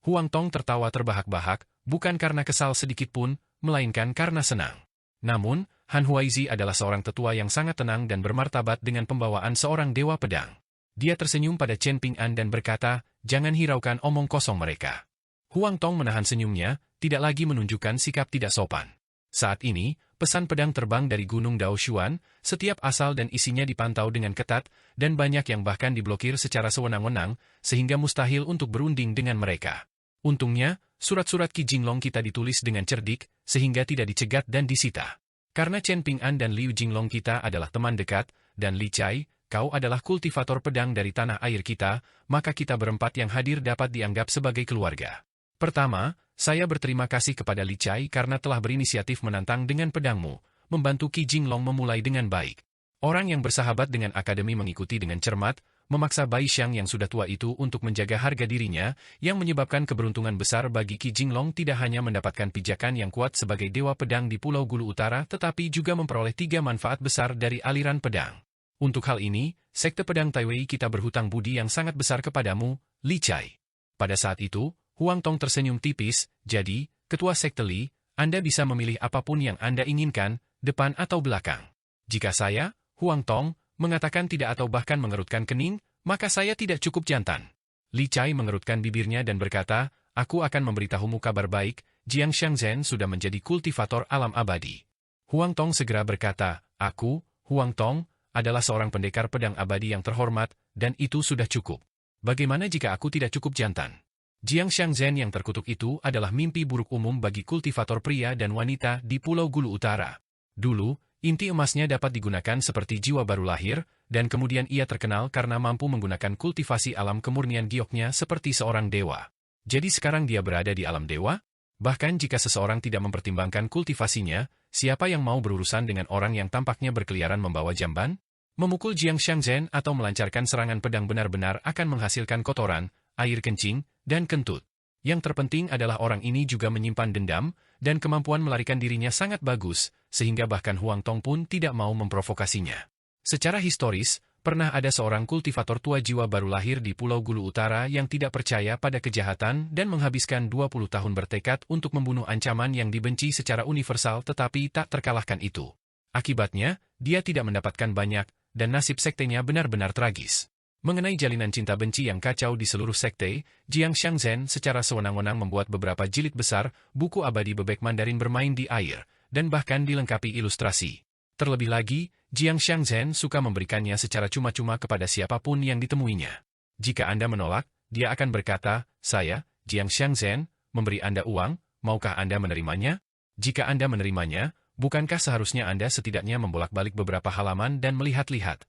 Huang Tong tertawa terbahak-bahak, bukan karena kesal sedikit pun, melainkan karena senang. Namun, Han Huaizi adalah seorang tetua yang sangat tenang dan bermartabat dengan pembawaan seorang dewa pedang. Dia tersenyum pada Chen Ping'an dan berkata, jangan hiraukan omong kosong mereka. Huang Tong menahan senyumnya, tidak lagi menunjukkan sikap tidak sopan. Saat ini, pesan pedang terbang dari Gunung Daoshuan, setiap asal dan isinya dipantau dengan ketat, dan banyak yang bahkan diblokir secara sewenang-wenang, sehingga mustahil untuk berunding dengan mereka. Untungnya, surat-surat Qi Jinglong kita ditulis dengan cerdik, sehingga tidak dicegat dan disita. Karena Chen Ping'an dan Liu Jinglong kita adalah teman dekat, dan Li Chai, kau adalah kultivator pedang dari tanah air kita, maka kita berempat yang hadir dapat dianggap sebagai keluarga. Pertama, saya berterima kasih kepada Li Chai karena telah berinisiatif menantang dengan pedangmu, membantu Qi Jinglong memulai dengan baik. Orang yang bersahabat dengan akademi mengikuti dengan cermat, memaksa Bai Xiang yang sudah tua itu untuk menjaga harga dirinya, yang menyebabkan keberuntungan besar bagi Qi Jinglong tidak hanya mendapatkan pijakan yang kuat sebagai dewa pedang di Pulau Gulu Utara tetapi juga memperoleh 3 manfaat besar dari aliran pedang. Untuk hal ini, sekte pedang Taiwei kita berhutang budi yang sangat besar kepadamu, Li Chai. Pada saat itu, Huang Tong tersenyum tipis, jadi, ketua sekte Li, Anda bisa memilih apapun yang Anda inginkan, depan atau belakang. Jika saya, Huang Tong, mengatakan tidak atau bahkan mengerutkan kening, maka saya tidak cukup jantan. Li Chai mengerutkan bibirnya dan berkata, aku akan memberitahumu kabar baik, Jiang Xiangzhen sudah menjadi kultivator alam abadi. Huang Tong segera berkata, aku, Huang Tong, adalah seorang pendekar pedang abadi yang terhormat, dan itu sudah cukup. Bagaimana jika aku tidak cukup jantan? Jiang Xiangzhen yang terkutuk itu adalah mimpi buruk umum bagi kultivator pria dan wanita di Pulau Gulu Utara. Dulu, inti emasnya dapat digunakan seperti jiwa baru lahir, dan kemudian ia terkenal karena mampu menggunakan kultivasi alam kemurnian gioknya seperti seorang dewa. Jadi sekarang dia berada di alam dewa? Bahkan jika seseorang tidak mempertimbangkan kultivasinya, siapa yang mau berurusan dengan orang yang tampaknya berkeliaran membawa jamban? Memukul Jiang Xiangzhen atau melancarkan serangan pedang benar-benar akan menghasilkan kotoran, air kencing, dan kentut. Yang terpenting adalah orang ini juga menyimpan dendam, dan kemampuan melarikan dirinya sangat bagus, sehingga bahkan Huang Tong pun tidak mau memprovokasinya. Secara historis, pernah ada seorang kultivator tua jiwa baru lahir di Pulau Gulu Utara yang tidak percaya pada kejahatan dan menghabiskan 20 tahun bertekad untuk membunuh ancaman yang dibenci secara universal tetapi tak terkalahkan itu. Akibatnya, dia tidak mendapatkan banyak, dan nasib sektenya benar-benar tragis. Mengenai jalinan cinta benci yang kacau di seluruh sekte, Jiang Xiangzhen secara sewenang-wenang membuat beberapa jilid besar, buku abadi bebek Mandarin bermain di air, dan bahkan dilengkapi ilustrasi. Terlebih lagi, Jiang Xiangzhen suka memberikannya secara cuma-cuma kepada siapapun yang ditemuinya. Jika Anda menolak, dia akan berkata, saya, Jiang Xiangzhen, memberi Anda uang, maukah Anda menerimanya? Jika Anda menerimanya, bukankah seharusnya Anda setidaknya membolak-balik beberapa halaman dan melihat-lihat?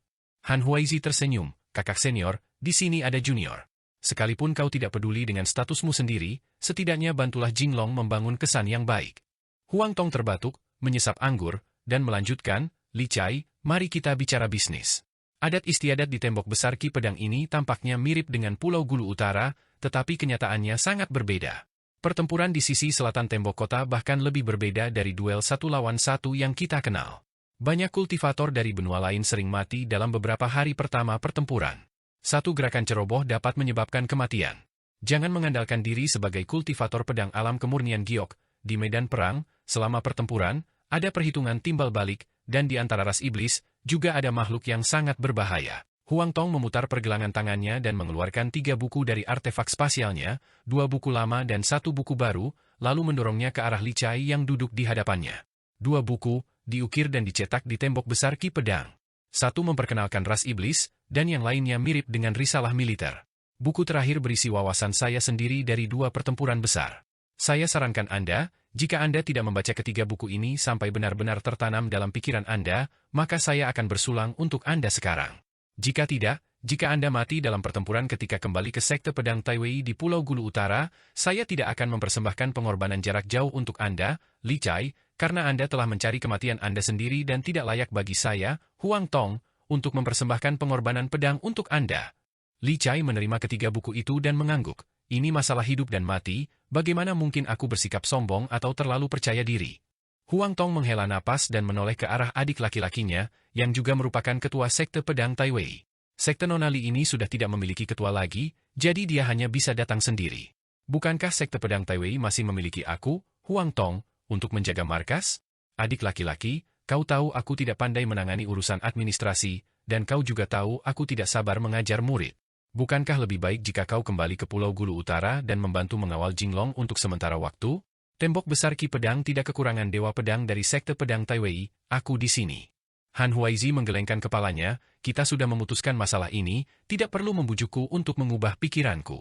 Han Huaizi tersenyum, kakak senior, di sini ada junior. Sekalipun kau tidak peduli dengan statusmu sendiri, setidaknya bantulah Jinglong membangun kesan yang baik. Huang Tong terbatuk, menyesap anggur, dan melanjutkan, Li Chai, mari kita bicara bisnis. Adat istiadat di tembok besar Ki Pedang ini tampaknya mirip dengan Pulau Gulu Utara, tetapi kenyataannya sangat berbeda. Pertempuran di sisi selatan tembok kota bahkan lebih berbeda dari duel 1 lawan 1 yang kita kenal. Banyak kultivator dari benua lain sering mati dalam beberapa hari pertama pertempuran. Satu gerakan ceroboh dapat menyebabkan kematian. Jangan mengandalkan diri sebagai kultivator pedang alam kemurnian giok. Di medan perang, selama pertempuran, ada perhitungan timbal balik, dan di antara ras iblis, juga ada makhluk yang sangat berbahaya. Huang Tong memutar pergelangan tangannya dan mengeluarkan 3 buku dari artefak spasialnya, 2 buku lama dan 1 buku baru, lalu mendorongnya ke arah Li Chai yang duduk di hadapannya. 2 buku, diukir dan dicetak di tembok besar Ki Pedang. Satu memperkenalkan ras iblis, dan yang lainnya mirip dengan risalah militer. Buku terakhir berisi wawasan saya sendiri dari 2 pertempuran besar. Saya sarankan Anda, jika Anda tidak membaca ketiga buku ini sampai benar-benar tertanam dalam pikiran Anda, maka saya akan bersulang untuk Anda sekarang. Jika tidak, jika Anda mati dalam pertempuran ketika kembali ke Sekte Pedang Taiwei di Pulau Gulu Utara, saya tidak akan mempersembahkan pengorbanan jarak jauh untuk Anda, Li Chai, karena Anda telah mencari kematian Anda sendiri dan tidak layak bagi saya, Huang Tong, untuk mempersembahkan pengorbanan pedang untuk Anda. Li Chai menerima ketiga buku itu dan mengangguk. Ini masalah hidup dan mati, bagaimana mungkin aku bersikap sombong atau terlalu percaya diri? Huang Tong menghela napas dan menoleh ke arah adik laki-lakinya, yang juga merupakan ketua Sekte Pedang Taiwei. Sekte Nonali ini sudah tidak memiliki ketua lagi, jadi dia hanya bisa datang sendiri. Bukankah Sekte Pedang Taiwei masih memiliki aku, Huang Tong, untuk menjaga markas? Adik laki-laki, kau tahu aku tidak pandai menangani urusan administrasi, dan kau juga tahu aku tidak sabar mengajar murid. Bukankah lebih baik jika kau kembali ke Pulau Gulu Utara dan membantu mengawal Jinglong untuk sementara waktu? Tembok besar Ki Pedang tidak kekurangan dewa pedang dari Sekte Pedang Taiwei, aku di sini. Han Huaizi menggelengkan kepalanya, kita sudah memutuskan masalah ini, tidak perlu membujukku untuk mengubah pikiranku.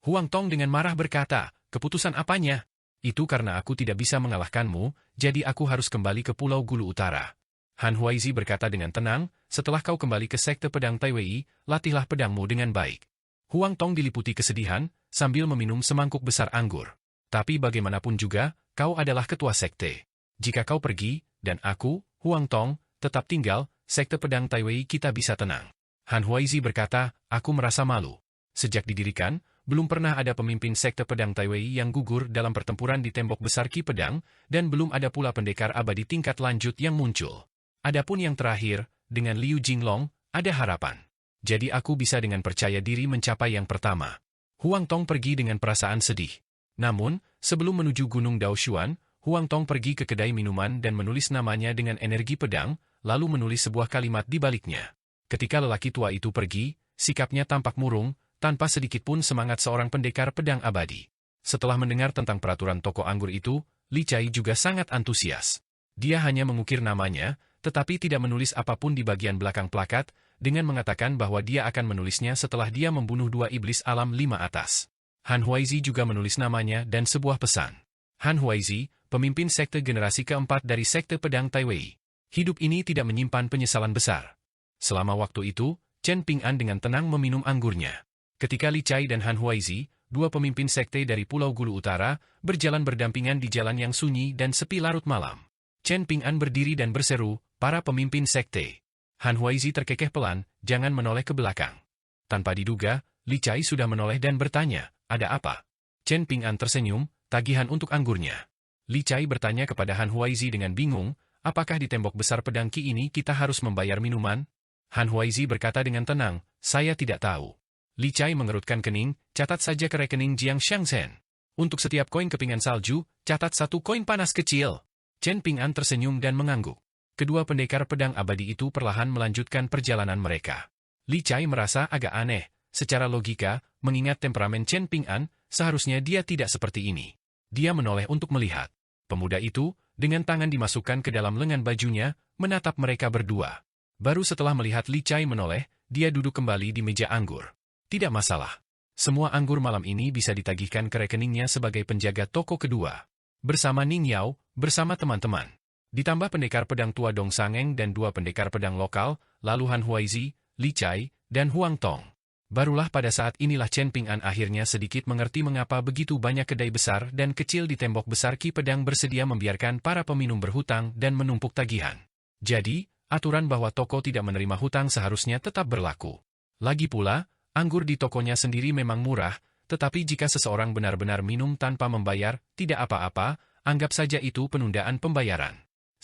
Huang Tong dengan marah berkata, keputusan apanya? Itu karena aku tidak bisa mengalahkanmu, jadi aku harus kembali ke Pulau Gulu Utara. Han Huaizi berkata dengan tenang, setelah kau kembali ke Sekte Pedang Taiwei, latihlah pedangmu dengan baik. Huang Tong diliputi kesedihan, sambil meminum semangkuk besar anggur. Tapi bagaimanapun juga, kau adalah ketua sekte. Jika kau pergi, dan aku, Huang Tong, tetap tinggal, Sekte Pedang Taiwei kita bisa tenang. Han Huaizi berkata, aku merasa malu. Sejak didirikan, belum pernah ada pemimpin Sekte Pedang Taiwei yang gugur dalam pertempuran di tembok besar Ki Pedang, dan belum ada pula pendekar abadi tingkat lanjut yang muncul. Adapun yang terakhir, dengan Liu Jinglong, ada harapan. Jadi aku bisa dengan percaya diri mencapai yang pertama. Huang Tong pergi dengan perasaan sedih. Namun, sebelum menuju Gunung Daoshuan, Huang Tong pergi ke kedai minuman dan menulis namanya dengan energi pedang, lalu menulis sebuah kalimat di baliknya. Ketika lelaki tua itu pergi, sikapnya tampak murung, tanpa sedikit pun semangat seorang pendekar pedang abadi. Setelah mendengar tentang peraturan toko anggur itu, Li Chai juga sangat antusias. Dia hanya mengukir namanya, tetapi tidak menulis apapun di bagian belakang plakat, dengan mengatakan bahwa dia akan menulisnya setelah dia membunuh 2 iblis alam 5 atas. Han Huaizi juga menulis namanya dan sebuah pesan. Han Huaizi, pemimpin sekte generasi keempat dari Sekte Pedang Taiwei. Hidup ini tidak menyimpan penyesalan besar. Selama waktu itu, Chen Ping'an dengan tenang meminum anggurnya. Ketika Li Chai dan Han Huaizi, 2 pemimpin sekte dari Pulau Gulu Utara, berjalan berdampingan di jalan yang sunyi dan sepi larut malam. Chen Ping'an berdiri dan berseru, para pemimpin sekte. Han Huaizi terkekeh pelan, jangan menoleh ke belakang. Tanpa diduga, Li Chai sudah menoleh dan bertanya, ada apa? Chen Ping'an tersenyum, tagihan untuk anggurnya. Li Chai bertanya kepada Han Huaizi dengan bingung, apakah di tembok besar pedang Ki ini kita harus membayar minuman? Han Huaizi berkata dengan tenang, saya tidak tahu. Li Chai mengerutkan kening, catat saja ke rekening Jiang Shangzhen. Untuk setiap koin kepingan salju, catat 1 koin panas kecil. Chen Ping'an tersenyum dan mengangguk. Kedua pendekar pedang abadi itu perlahan melanjutkan perjalanan mereka. Li Chai merasa agak aneh, secara logika, mengingat temperamen Chen Ping'an, seharusnya dia tidak seperti ini. Dia menoleh untuk melihat. Pemuda itu, dengan tangan dimasukkan ke dalam lengan bajunya, menatap mereka berdua. Baru setelah melihat Li Chai menoleh, dia duduk kembali di meja anggur. Tidak masalah. Semua anggur malam ini bisa ditagihkan ke rekeningnya sebagai penjaga toko kedua. Bersama Ning Yao, bersama teman-teman. Ditambah pendekar pedang tua Dong Sangeng dan 2 pendekar pedang lokal, lalu Han Huaizi, Li Chai, dan Huang Tong. Barulah pada saat inilah Chen Ping'an akhirnya sedikit mengerti mengapa begitu banyak kedai besar dan kecil di tembok besar Ki Pedang bersedia membiarkan para peminum berhutang dan menumpuk tagihan. Jadi, aturan bahwa toko tidak menerima hutang seharusnya tetap berlaku. Lagi pula, anggur di tokonya sendiri memang murah, tetapi jika seseorang benar-benar minum tanpa membayar, tidak apa-apa, anggap saja itu penundaan pembayaran.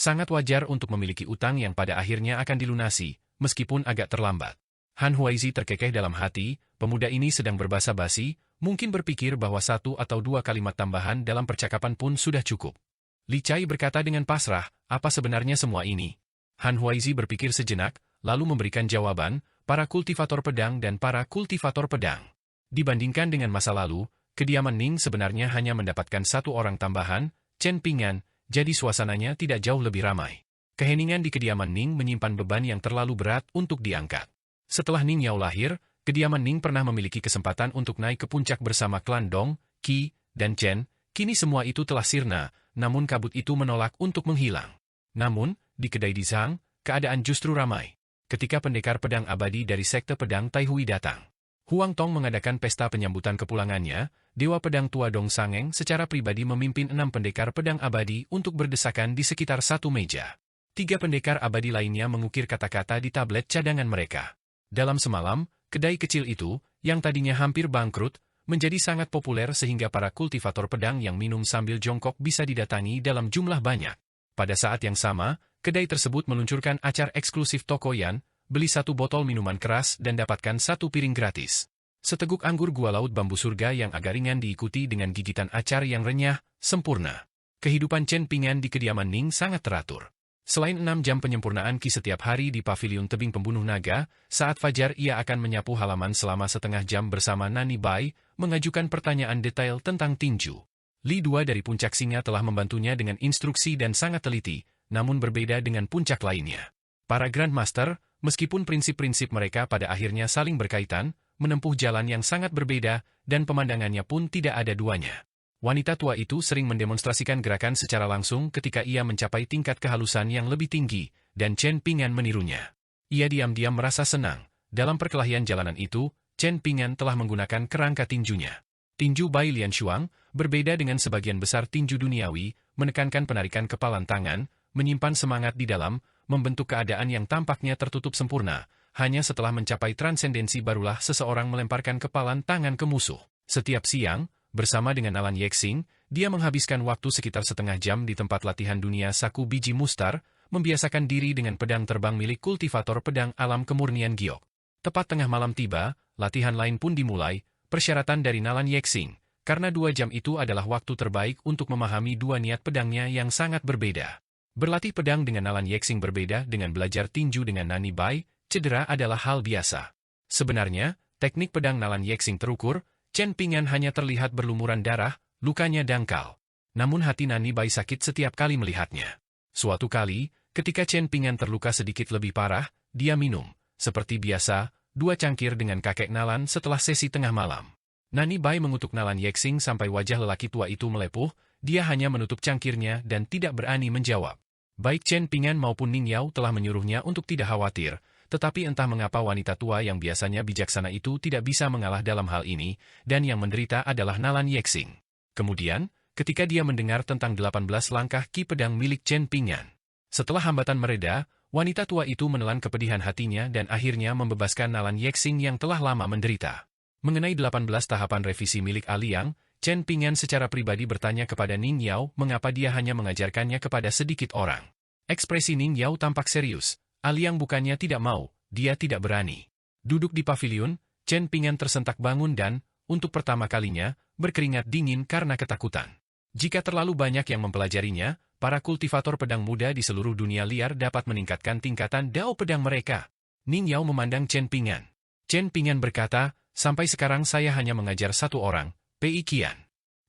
Sangat wajar untuk memiliki utang yang pada akhirnya akan dilunasi, meskipun agak terlambat. Han Huaizi terkekeh dalam hati, pemuda ini sedang berbasa-basi, mungkin berpikir bahwa 1 atau 2 kalimat tambahan dalam percakapan pun sudah cukup. Li Chai berkata dengan pasrah, apa sebenarnya semua ini? Han Huaizi berpikir sejenak, lalu memberikan jawaban, para kultivator pedang dan para kultivator pedang. Dibandingkan dengan masa lalu, kediaman Ning sebenarnya hanya mendapatkan 1 orang tambahan, Chen Ping'an, jadi suasananya tidak jauh lebih ramai. Keheningan di kediaman Ning menyimpan beban yang terlalu berat untuk diangkat. Setelah Ning Yao lahir, kediaman Ning pernah memiliki kesempatan untuk naik ke puncak bersama klan Dong, Qi, dan Chen. Kini semua itu telah sirna, namun kabut itu menolak untuk menghilang. Namun, di kedai di Zhang, keadaan justru ramai. Ketika pendekar pedang abadi dari sekte pedang Taihui datang, Huang Tong mengadakan pesta penyambutan kepulangannya. Dewa pedang tua Dong Sangeng secara pribadi memimpin 6 pendekar pedang abadi untuk berdesakan di sekitar satu meja. 3 pendekar abadi lainnya mengukir kata-kata di tablet cadangan mereka. Dalam semalam, kedai kecil itu, yang tadinya hampir bangkrut, menjadi sangat populer sehingga para kultivator pedang yang minum sambil jongkok bisa didatangi dalam jumlah banyak. Pada saat yang sama, kedai tersebut meluncurkan acar eksklusif Tokoyan, beli 1 botol minuman keras dan dapatkan 1 piring gratis. Seteguk anggur gua laut bambu surga yang agak ringan diikuti dengan gigitan acar yang renyah, sempurna. Kehidupan Chen Ping'an di kediaman Ning sangat teratur. Selain 6 jam penyempurnaan Qi setiap hari di pavilion tebing pembunuh naga, saat fajar ia akan menyapu halaman selama setengah jam bersama Nani Bai, mengajukan pertanyaan detail tentang tinju. Li Dua dari puncak singa telah membantunya dengan instruksi dan sangat teliti, namun berbeda dengan puncak lainnya. Para Grandmaster, meskipun prinsip-prinsip mereka pada akhirnya saling berkaitan, menempuh jalan yang sangat berbeda, dan pemandangannya pun tidak ada duanya. Wanita tua itu sering mendemonstrasikan gerakan secara langsung ketika ia mencapai tingkat kehalusan yang lebih tinggi, dan Chen Ping'an menirunya. Ia diam-diam merasa senang. Dalam perkelahian jalanan itu, Chen Ping'an telah menggunakan kerangka tinjunya. Tinju Bai Lian Shuang, berbeda dengan sebagian besar tinju duniawi, menekankan penarikan kepalan tangan, menyimpan semangat di dalam, membentuk keadaan yang tampaknya tertutup sempurna. Hanya setelah mencapai transendensi barulah seseorang melemparkan kepalan tangan ke musuh. Setiap siang, bersama dengan Alan Yexing, dia menghabiskan waktu sekitar setengah jam di tempat latihan dunia Saku Biji Mustar, membiasakan diri dengan pedang terbang milik kultivator pedang alam kemurnian giok. Tepat tengah malam tiba, latihan lain pun dimulai, persyaratan dari Nalan Yexing, karena 2 jam itu adalah waktu terbaik untuk memahami 2 niat pedangnya yang sangat berbeda. Berlatih pedang dengan Nalan Yexing berbeda dengan belajar tinju dengan Nani Bai, cedera adalah hal biasa. Sebenarnya, teknik pedang Nalan Yexing terukur, Chen Ping'an hanya terlihat berlumuran darah, lukanya dangkal. Namun hati Nani Bai sakit setiap kali melihatnya. Suatu kali, ketika Chen Ping'an terluka sedikit lebih parah, dia minum, seperti biasa, 2 cangkir dengan kakek Nalan setelah sesi tengah malam. Nani Bai mengutuk Nalan Yexing sampai wajah lelaki tua itu melepuh, dia hanya menutup cangkirnya dan tidak berani menjawab. Baik Chen Ping'an maupun Ning Yao telah menyuruhnya untuk tidak khawatir, tetapi entah mengapa wanita tua yang biasanya bijaksana itu tidak bisa mengalah dalam hal ini, dan yang menderita adalah Nalan Yexing. Kemudian, ketika dia mendengar tentang 18 langkah Qi pedang milik Chen Ping'an. Setelah hambatan mereda, wanita tua itu menelan kepedihan hatinya dan akhirnya membebaskan Nalan Yexing yang telah lama menderita. Mengenai 18 tahapan revisi milik Aliang, Chen Ping'an secara pribadi bertanya kepada Ning Yao mengapa dia hanya mengajarkannya kepada sedikit orang. Ekspresi Ning Yao tampak serius. Aliang bukannya tidak mau, dia tidak berani. Duduk di pavilion, Chen Ping'an tersentak bangun dan, untuk pertama kalinya, berkeringat dingin karena ketakutan. Jika terlalu banyak yang mempelajarinya, para kultivator pedang muda di seluruh dunia liar dapat meningkatkan tingkatan dao pedang mereka. Ning Yao memandang Chen Ping'an. Chen Ping'an berkata, sampai sekarang saya hanya mengajar 1 orang, Pei Qian.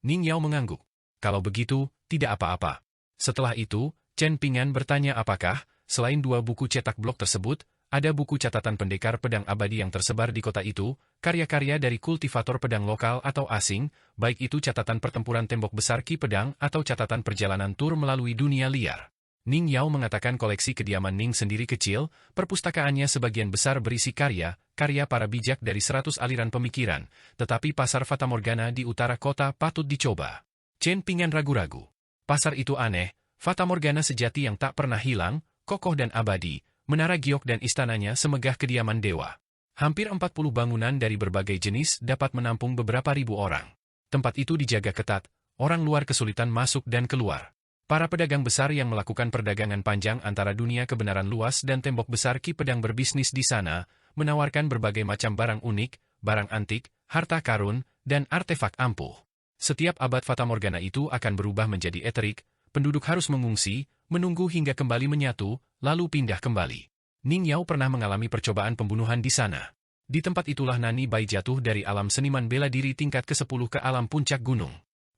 Ning Yao mengangguk. Kalau begitu, tidak apa-apa. Setelah itu, Chen Ping'an bertanya apakah, selain 2 buku cetak blok tersebut, ada buku catatan pendekar pedang abadi yang tersebar di kota itu, karya-karya dari kultivator pedang lokal atau asing, baik itu catatan pertempuran tembok besar Qi pedang atau catatan perjalanan tur melalui dunia liar. Ning Yao mengatakan koleksi kediaman Ning sendiri kecil, perpustakaannya sebagian besar berisi karya para bijak dari 100 aliran pemikiran, tetapi pasar Fatamorgana di utara kota patut dicoba. Chen Ping'an ragu-ragu. Pasar itu aneh, Fatamorgana sejati yang tak pernah hilang, kokoh dan abadi, menara giok dan istananya semegah kediaman dewa. Hampir 40 bangunan dari berbagai jenis dapat menampung beberapa ribu orang. Tempat itu dijaga ketat, orang luar kesulitan masuk dan keluar. Para pedagang besar yang melakukan perdagangan panjang antara dunia kebenaran luas dan tembok besar Qi pedang berbisnis di sana, menawarkan berbagai macam barang unik, barang antik, harta karun, dan artefak ampuh. Setiap abad Fatamorgana itu akan berubah menjadi eterik, penduduk harus mengungsi, menunggu hingga kembali menyatu, lalu pindah kembali. Ning Yao pernah mengalami percobaan pembunuhan di sana. Di tempat itulah Nani Bai jatuh dari alam seniman bela diri tingkat ke-10 ke alam puncak gunung.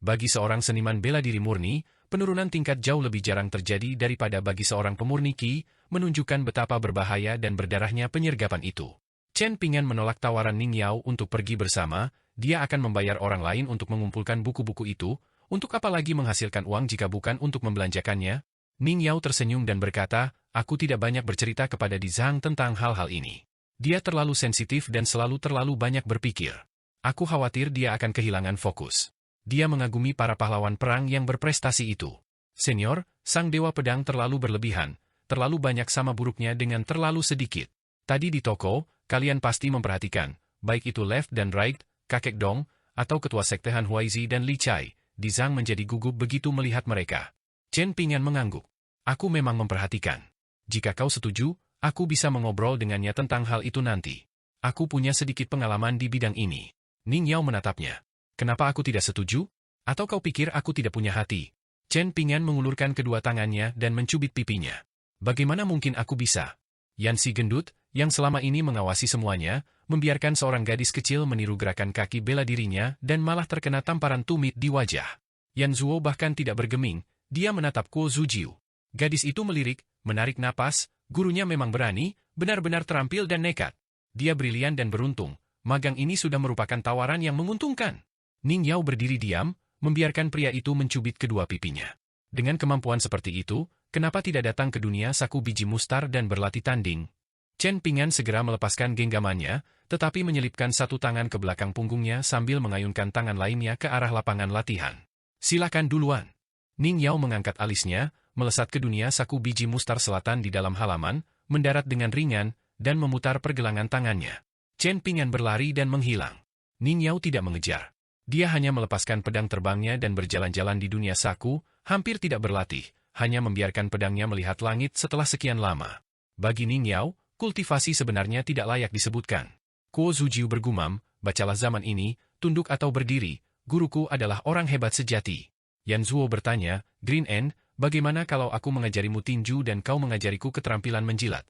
Bagi seorang seniman bela diri murni, penurunan tingkat jauh lebih jarang terjadi daripada bagi seorang pemurni Qi, menunjukkan betapa berbahaya dan berdarahnya penyergapan itu. Chen Ping'an menolak tawaran Ning Yao untuk pergi bersama, dia akan membayar orang lain untuk mengumpulkan buku-buku itu, untuk apa lagi menghasilkan uang jika bukan untuk membelanjakannya? Ning Yao tersenyum dan berkata, aku tidak banyak bercerita kepada Di Zhang tentang hal-hal ini. Dia terlalu sensitif dan selalu terlalu banyak berpikir. Aku khawatir dia akan kehilangan fokus. Dia mengagumi para pahlawan perang yang berprestasi itu. Senior, sang dewa pedang terlalu berlebihan, terlalu banyak sama buruknya dengan terlalu sedikit. Tadi di toko, kalian pasti memperhatikan, baik itu Left dan Right, Kakek Dong, atau ketua sekte Han Huaizi dan Li Chai, Di Zhang menjadi gugup begitu melihat mereka. Chen Ping'an mengangguk. Aku memang memperhatikan. Jika kau setuju, aku bisa mengobrol dengannya tentang hal itu nanti. Aku punya sedikit pengalaman di bidang ini. Ning Yao menatapnya. Kenapa aku tidak setuju? Atau kau pikir aku tidak punya hati? Chen Ping'an mengulurkan kedua tangannya dan mencubit pipinya. Bagaimana mungkin aku bisa? Yan si gendut, yang selama ini mengawasi semuanya, membiarkan seorang gadis kecil meniru gerakan kaki bela dirinya dan malah terkena tamparan tumit di wajah. Yan Zuo bahkan tidak bergeming, dia menatap Kuo Zujiu. Gadis itu melirik, menarik napas, gurunya memang berani, benar-benar terampil dan nekat. Dia brilian dan beruntung, magang ini sudah merupakan tawaran yang menguntungkan. Ning Yao berdiri diam, membiarkan pria itu mencubit kedua pipinya. Dengan kemampuan seperti itu, kenapa tidak datang ke dunia saku biji mustar dan berlatih tanding? Chen Ping'an segera melepaskan genggamannya, tetapi menyelipkan satu tangan ke belakang punggungnya sambil mengayunkan tangan lainnya ke arah lapangan latihan. Silakan duluan. Ning Yao mengangkat alisnya, melesat ke dunia saku biji mustar selatan di dalam halaman, mendarat dengan ringan, dan memutar pergelangan tangannya. Chen Ping'an berlari dan menghilang. Ning Yao tidak mengejar. Dia hanya melepaskan pedang terbangnya dan berjalan-jalan di dunia saku, hampir tidak berlatih, hanya membiarkan pedangnya melihat langit setelah sekian lama. Bagi Ning Yao, kultivasi sebenarnya tidak layak disebutkan. Kuo Zujiu bergumam, bacalah zaman ini, tunduk atau berdiri, guruku adalah orang hebat sejati. Yan Zuo bertanya, Green End, bagaimana kalau aku mengajarimu tinju dan kau mengajariku keterampilan menjilat?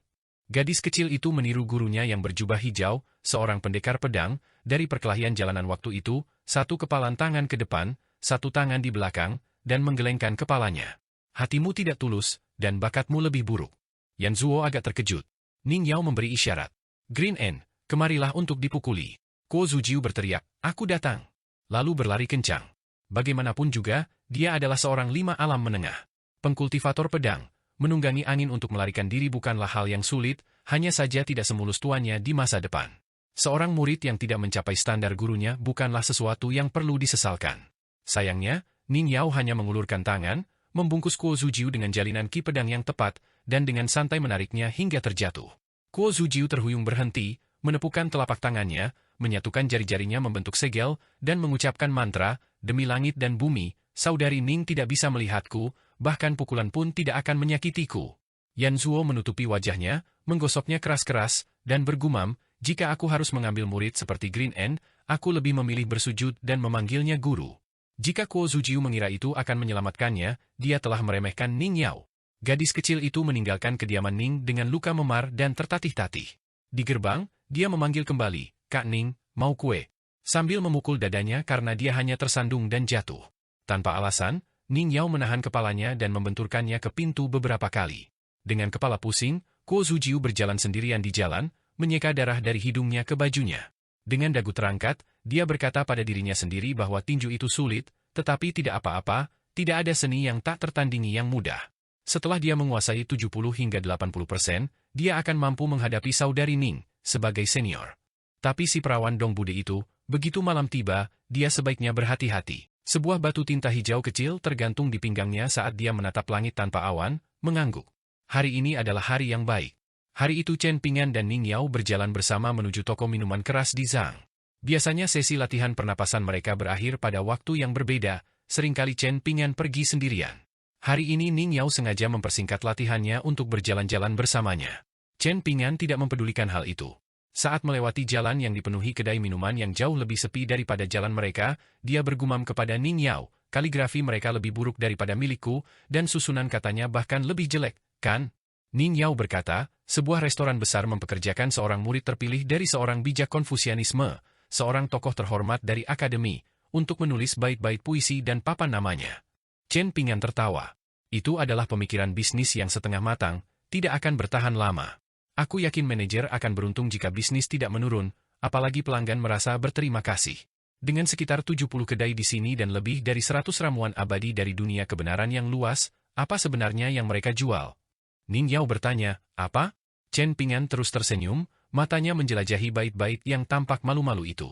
Gadis kecil itu meniru gurunya yang berjubah hijau, seorang pendekar pedang, dari perkelahian jalanan waktu itu, satu kepalan tangan ke depan, satu tangan di belakang, dan menggelengkan kepalanya. Hatimu tidak tulus, dan bakatmu lebih buruk. Yan Zuo agak terkejut. Ning Yao memberi isyarat. Green End, kemarilah untuk dipukuli. Kuo Zujiu berteriak, aku datang. Lalu berlari kencang. Bagaimanapun juga, dia adalah seorang lima alam menengah. Pengkultivator pedang. Menunggangi angin untuk melarikan diri bukanlah hal yang sulit, hanya saja tidak semulus tuannya di masa depan. Seorang murid yang tidak mencapai standar gurunya bukanlah sesuatu yang perlu disesalkan. Sayangnya, Ning Yao hanya mengulurkan tangan, membungkus Kuo Zujiu dengan jalinan ki pedang yang tepat, dan dengan santai menariknya hingga terjatuh. Kuo Zujiu terhuyung berhenti, menepukkan telapak tangannya, menyatukan jari-jarinya membentuk segel, dan mengucapkan mantra, demi langit dan bumi, saudari Ning tidak bisa melihatku, bahkan pukulan pun tidak akan menyakitiku. Yan Zuo menutupi wajahnya, menggosoknya keras-keras, dan bergumam, jika aku harus mengambil murid seperti Green End, aku lebih memilih bersujud dan memanggilnya guru. Jika Kuo Zujiu mengira itu akan menyelamatkannya, dia telah meremehkan Ning Yao. Gadis kecil itu meninggalkan kediaman Ning dengan luka memar dan tertatih-tatih. Di gerbang, dia memanggil kembali, Kak Ning, mau kue? Sambil memukul dadanya karena dia hanya tersandung dan jatuh. Tanpa alasan, Ning Yao menahan kepalanya dan membenturkannya ke pintu beberapa kali. Dengan kepala pusing, Kuo Zujiu berjalan sendirian di jalan, menyeka darah dari hidungnya ke bajunya. Dengan dagu terangkat, dia berkata pada dirinya sendiri bahwa tinju itu sulit, tetapi tidak apa-apa, tidak ada seni yang tak tertandingi yang mudah. Setelah dia menguasai 70 hingga 80%, dia akan mampu menghadapi saudari Ning, sebagai senior. Tapi si perawan Dong Bude itu, begitu malam tiba, dia sebaiknya berhati-hati. Sebuah batu tinta hijau kecil tergantung di pinggangnya saat dia menatap langit tanpa awan, mengangguk. Hari ini adalah hari yang baik. Hari itu Chen Ping'an dan Ning Yao berjalan bersama menuju toko minuman keras di Zhang. Biasanya sesi latihan pernapasan mereka berakhir pada waktu yang berbeda, seringkali Chen Ping'an pergi sendirian. Hari ini Ning Yao sengaja mempersingkat latihannya untuk berjalan-jalan bersamanya. Chen Ping'an tidak mempedulikan hal itu. Saat melewati jalan yang dipenuhi kedai minuman yang jauh lebih sepi daripada jalan mereka, dia bergumam kepada Ning Yao, kaligrafi mereka lebih buruk daripada milikku, dan susunan katanya bahkan lebih jelek, kan? Ning Yao berkata, sebuah restoran besar mempekerjakan seorang murid terpilih dari seorang bijak Konfusianisme, seorang tokoh terhormat dari akademi, untuk menulis bait-bait puisi dan papan namanya. Chen Ping'an tertawa. Itu adalah pemikiran bisnis yang setengah matang, tidak akan bertahan lama. Aku yakin manajer akan beruntung jika bisnis tidak menurun, apalagi pelanggan merasa berterima kasih. Dengan sekitar 70 kedai di sini dan lebih dari 100 ramuan abadi dari dunia kebenaran yang luas, apa sebenarnya yang mereka jual? Ning Yao bertanya, apa? Chen Ping'an terus tersenyum, matanya menjelajahi bait-bait yang tampak malu-malu itu.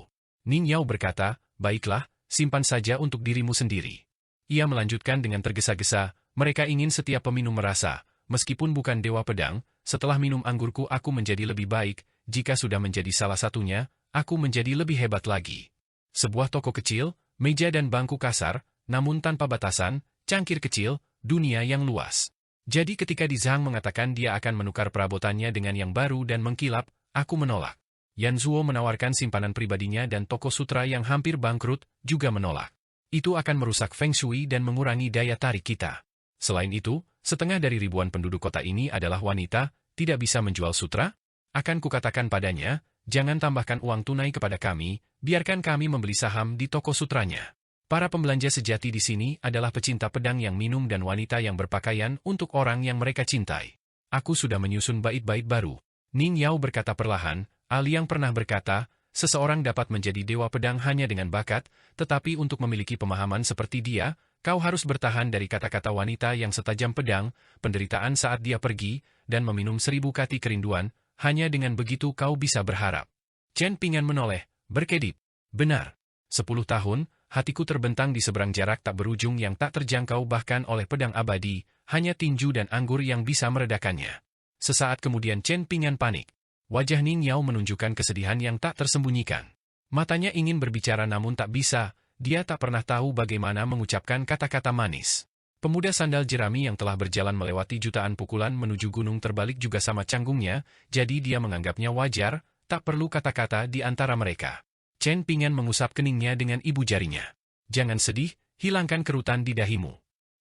Ning Yao berkata, baiklah, simpan saja untuk dirimu sendiri. Ia melanjutkan dengan tergesa-gesa, mereka ingin setiap peminum merasa, meskipun bukan dewa pedang, setelah minum anggurku aku menjadi lebih baik, jika sudah menjadi salah satunya, aku menjadi lebih hebat lagi. Sebuah toko kecil, meja dan bangku kasar, namun tanpa batasan, cangkir kecil, dunia yang luas. Jadi ketika Di Zhang mengatakan dia akan menukar perabotannya dengan yang baru dan mengkilap, aku menolak. Yan Zuo menawarkan simpanan pribadinya dan toko sutra yang hampir bangkrut, juga menolak. Itu akan merusak feng shui dan mengurangi daya tarik kita. Selain itu, setengah dari ribuan penduduk kota ini adalah wanita, tidak bisa menjual sutra? Akan kukatakan padanya, jangan tambahkan uang tunai kepada kami, biarkan kami membeli saham di toko sutranya. Para pembelanja sejati di sini adalah pecinta pedang yang minum dan wanita yang berpakaian untuk orang yang mereka cintai. Aku sudah menyusun bait-bait baru. Ning Yao berkata perlahan, Ali yang pernah berkata, seseorang dapat menjadi dewa pedang hanya dengan bakat, tetapi untuk memiliki pemahaman seperti dia, kau harus bertahan dari kata-kata wanita yang setajam pedang, penderitaan saat dia pergi, dan meminum 1000 kati kerinduan, hanya dengan begitu kau bisa berharap. Chen Ping'an menoleh, berkedip. Benar. 10 tahun, hatiku terbentang di seberang jarak tak berujung yang tak terjangkau bahkan oleh pedang abadi, hanya tinju dan anggur yang bisa meredakannya. Sesaat kemudian Chen Ping'an panik. Wajah Ning Yao menunjukkan kesedihan yang tak tersembunyikan. Matanya ingin berbicara namun tak bisa, dia tak pernah tahu bagaimana mengucapkan kata-kata manis. Pemuda sandal jerami yang telah berjalan melewati jutaan pukulan menuju gunung terbalik juga sama canggungnya, jadi dia menganggapnya wajar, tak perlu kata-kata di antara mereka. Chen Ping'an mengusap keningnya dengan ibu jarinya. Jangan sedih, hilangkan kerutan di dahimu.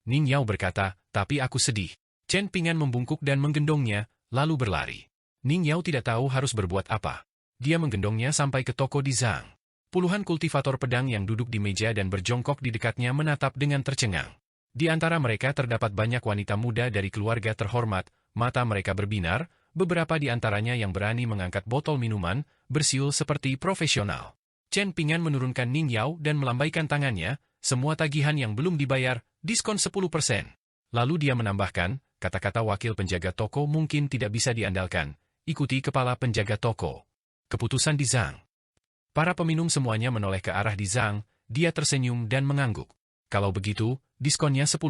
Ning Yao berkata, tapi aku sedih. Chen Ping'an membungkuk dan menggendongnya, lalu berlari. Ning Yao tidak tahu harus berbuat apa. Dia menggendongnya sampai ke toko Di Zhang. Puluhan kultivator pedang yang duduk di meja dan berjongkok di dekatnya menatap dengan tercengang. Di antara mereka terdapat banyak wanita muda dari keluarga terhormat, mata mereka berbinar, beberapa di antaranya yang berani mengangkat botol minuman, bersiul seperti profesional. Chen Ping'an menurunkan Ning Yao dan melambaikan tangannya, semua tagihan yang belum dibayar, diskon 10%. Lalu dia menambahkan, kata-kata wakil penjaga toko mungkin tidak bisa diandalkan, ikuti kepala penjaga toko. Keputusan Di Zhang. Para peminum semuanya menoleh ke arah Di Zhang, dia tersenyum dan mengangguk. Kalau begitu, diskonnya 10%.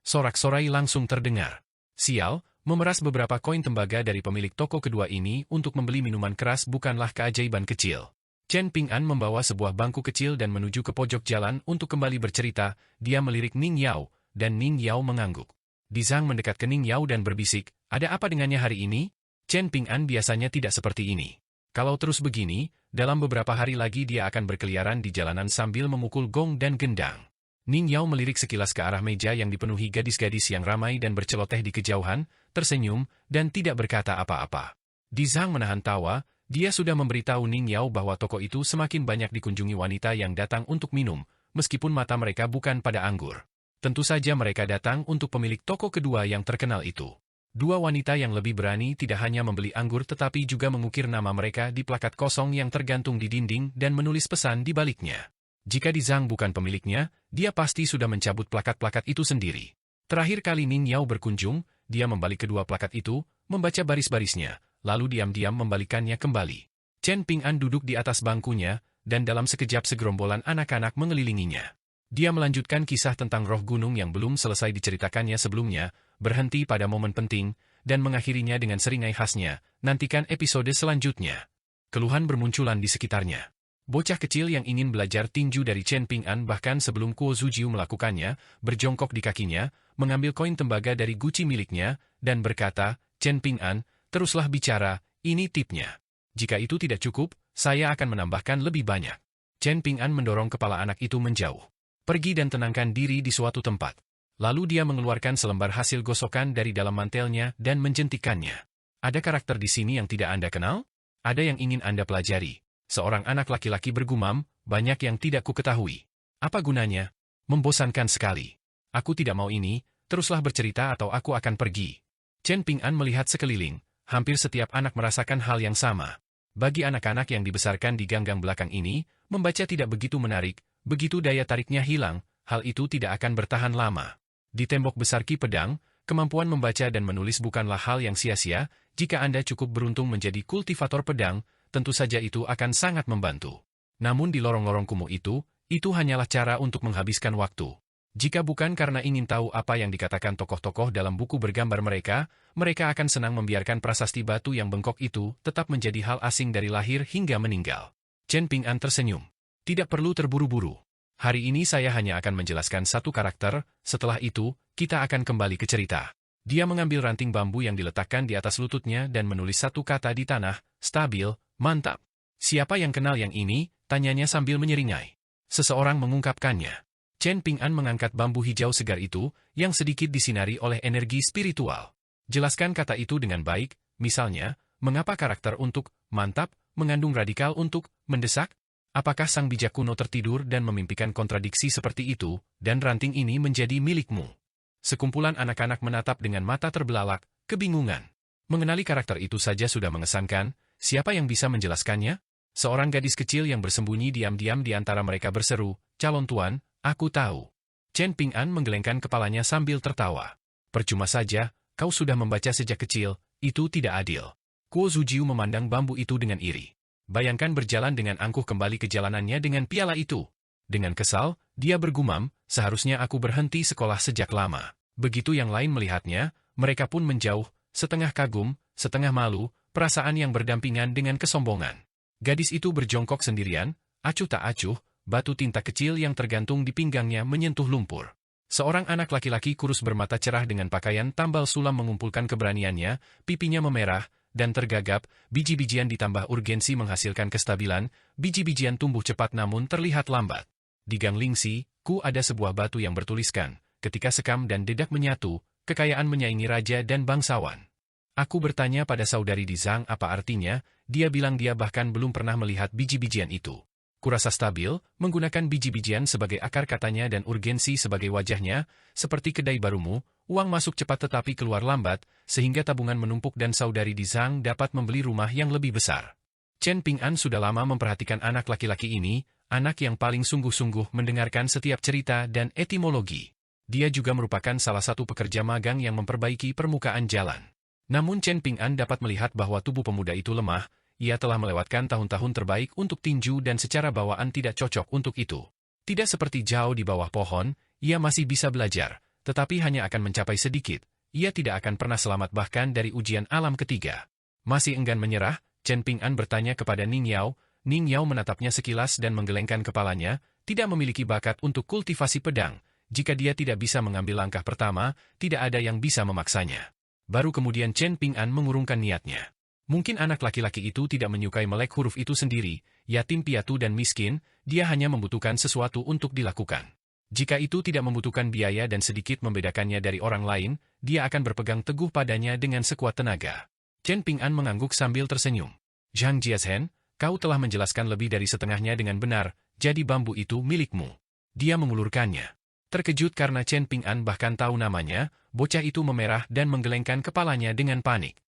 Sorak-sorai langsung terdengar. Sial, memeras beberapa koin tembaga dari pemilik toko kedua ini untuk membeli minuman keras bukanlah keajaiban kecil. Chen Ping'an membawa sebuah bangku kecil dan menuju ke pojok jalan untuk kembali bercerita, dia melirik Ning Yao, dan Ning Yao mengangguk. Di Zhang mendekat ke Ning Yao dan berbisik, ada apa dengannya hari ini? Chen Ping'an biasanya tidak seperti ini. Kalau terus begini, dalam beberapa hari lagi dia akan berkeliaran di jalanan sambil memukul gong dan gendang. Ning Yao melirik sekilas ke arah meja yang dipenuhi gadis-gadis yang ramai dan berceloteh di kejauhan, tersenyum, dan tidak berkata apa-apa. Di Zhang menahan tawa, dia sudah memberitahu Ning Yao bahwa toko itu semakin banyak dikunjungi wanita yang datang untuk minum, meskipun mata mereka bukan pada anggur. Tentu saja mereka datang untuk pemilik toko kedua yang terkenal itu. Dua wanita yang lebih berani tidak hanya membeli anggur tetapi juga mengukir nama mereka di plakat kosong yang tergantung di dinding dan menulis pesan di baliknya. Jika Di Zhang bukan pemiliknya, dia pasti sudah mencabut plakat-plakat itu sendiri. Terakhir kali Ning Yao berkunjung, dia membalik kedua plakat itu, membaca baris-barisnya, lalu diam-diam membalikannya kembali. Chen Ping'an duduk di atas bangkunya, dan dalam sekejap segerombolan anak-anak mengelilinginya. Dia melanjutkan kisah tentang roh gunung yang belum selesai diceritakannya sebelumnya, berhenti pada momen penting, dan mengakhirinya dengan seringai khasnya, nantikan episode selanjutnya. Keluhan bermunculan di sekitarnya. Bocah kecil yang ingin belajar tinju dari Chen Ping'an bahkan sebelum Kuo Zujiu melakukannya, berjongkok di kakinya, mengambil koin tembaga dari guci miliknya, dan berkata, Chen Ping'an, teruslah bicara, ini tipnya. Jika itu tidak cukup, saya akan menambahkan lebih banyak. Chen Ping'an mendorong kepala anak itu menjauh. Pergi dan tenangkan diri di suatu tempat. Lalu dia mengeluarkan selembar hasil gosokan dari dalam mantelnya dan menjentikannya. Ada karakter di sini yang tidak Anda kenal? Ada yang ingin Anda pelajari. Seorang anak laki-laki bergumam, banyak yang tidak ku ketahui. Apa gunanya? Membosankan sekali. Aku tidak mau ini, teruslah bercerita atau aku akan pergi. Chen Ping'an melihat sekeliling, hampir setiap anak merasakan hal yang sama. Bagi anak-anak yang dibesarkan di ganggang belakang ini, membaca tidak begitu menarik, begitu daya tariknya hilang, hal itu tidak akan bertahan lama. Di tembok besar Ki Pedang, kemampuan membaca dan menulis bukanlah hal yang sia-sia, jika Anda cukup beruntung menjadi kultivator pedang, tentu saja itu akan sangat membantu. Namun di lorong-lorong kumuh itu hanyalah cara untuk menghabiskan waktu. Jika bukan karena ingin tahu apa yang dikatakan tokoh-tokoh dalam buku bergambar mereka akan senang membiarkan prasasti batu yang bengkok itu tetap menjadi hal asing dari lahir hingga meninggal. Chen Ping'an tersenyum. Tidak perlu terburu-buru. Hari ini saya hanya akan menjelaskan satu karakter, setelah itu, kita akan kembali ke cerita. Dia mengambil ranting bambu yang diletakkan di atas lututnya dan menulis satu kata di tanah, stabil, mantap. Siapa yang kenal yang ini? Tanyanya sambil menyeringai. Seseorang mengungkapkannya. Chen Ping'an mengangkat bambu hijau segar itu, yang sedikit disinari oleh energi spiritual. Jelaskan kata itu dengan baik, misalnya, mengapa karakter untuk mantap mengandung radikal untuk mendesak? Apakah sang bijak kuno tertidur dan memimpikan kontradiksi seperti itu, dan ranting ini menjadi milikmu? Sekumpulan anak-anak menatap dengan mata terbelalak, kebingungan. Mengenali karakter itu saja sudah mengesankan, siapa yang bisa menjelaskannya? Seorang gadis kecil yang bersembunyi diam-diam di antara mereka berseru, "Calon tuan, aku tahu." Chen Ping'an menggelengkan kepalanya sambil tertawa. "Percuma saja, kau sudah membaca sejak kecil, itu tidak adil." Kuo Zujiu memandang bambu itu dengan iri. Bayangkan berjalan dengan angkuh kembali ke jalanannya dengan piala itu. Dengan kesal, dia bergumam, "Seharusnya aku berhenti sekolah sejak lama." Begitu yang lain melihatnya, mereka pun menjauh, setengah kagum, setengah malu, perasaan yang berdampingan dengan kesombongan. Gadis itu berjongkok sendirian, acuh tak acuh, batu tinta kecil yang tergantung di pinggangnya menyentuh lumpur. Seorang anak laki-laki kurus bermata cerah dengan pakaian tambal sulam mengumpulkan keberaniannya, pipinya memerah, dan tergagap, biji-bijian ditambah urgensi menghasilkan kestabilan, biji-bijian tumbuh cepat namun terlihat lambat. Di Gang Lingxi, ada sebuah batu yang bertuliskan, ketika sekam dan dedak menyatu, kekayaan menyaingi raja dan bangsawan. Aku bertanya pada saudari di Zhang apa artinya, dia bilang dia bahkan belum pernah melihat biji-bijian itu. Kurasa stabil, menggunakan biji-bijian sebagai akar katanya dan urgensi sebagai wajahnya, seperti kedai barumu, uang masuk cepat tetapi keluar lambat, sehingga tabungan menumpuk dan saudari di Zhang dapat membeli rumah yang lebih besar. Chen Ping'an sudah lama memperhatikan anak laki-laki ini, anak yang paling sungguh-sungguh mendengarkan setiap cerita dan etimologi. Dia juga merupakan salah satu pekerja magang yang memperbaiki permukaan jalan. Namun Chen Ping'an dapat melihat bahwa tubuh pemuda itu lemah, ia telah melewatkan tahun-tahun terbaik untuk tinju dan secara bawaan tidak cocok untuk itu. Tidak seperti Zhao di bawah pohon, ia masih bisa belajar, tetapi hanya akan mencapai sedikit, ia tidak akan pernah selamat bahkan dari ujian alam ketiga. Masih enggan menyerah, Chen Ping'an bertanya kepada Ning Yao. Ning Yao menatapnya sekilas dan menggelengkan kepalanya, tidak memiliki bakat untuk kultivasi pedang. Jika dia tidak bisa mengambil langkah pertama, tidak ada yang bisa memaksanya. Baru kemudian Chen Ping'an mengurungkan niatnya. Mungkin anak laki-laki itu tidak menyukai melek huruf itu sendiri, yatim piatu dan miskin, dia hanya membutuhkan sesuatu untuk dilakukan. Jika itu tidak membutuhkan biaya dan sedikit membedakannya dari orang lain, dia akan berpegang teguh padanya dengan sekuat tenaga. Chen Ping'an mengangguk sambil tersenyum. Zhang Jiazhen, kau telah menjelaskan lebih dari setengahnya dengan benar, jadi bambu itu milikmu. Dia mengulurkannya. Terkejut karena Chen Ping'an bahkan tahu namanya, bocah itu memerah dan menggelengkan kepalanya dengan panik.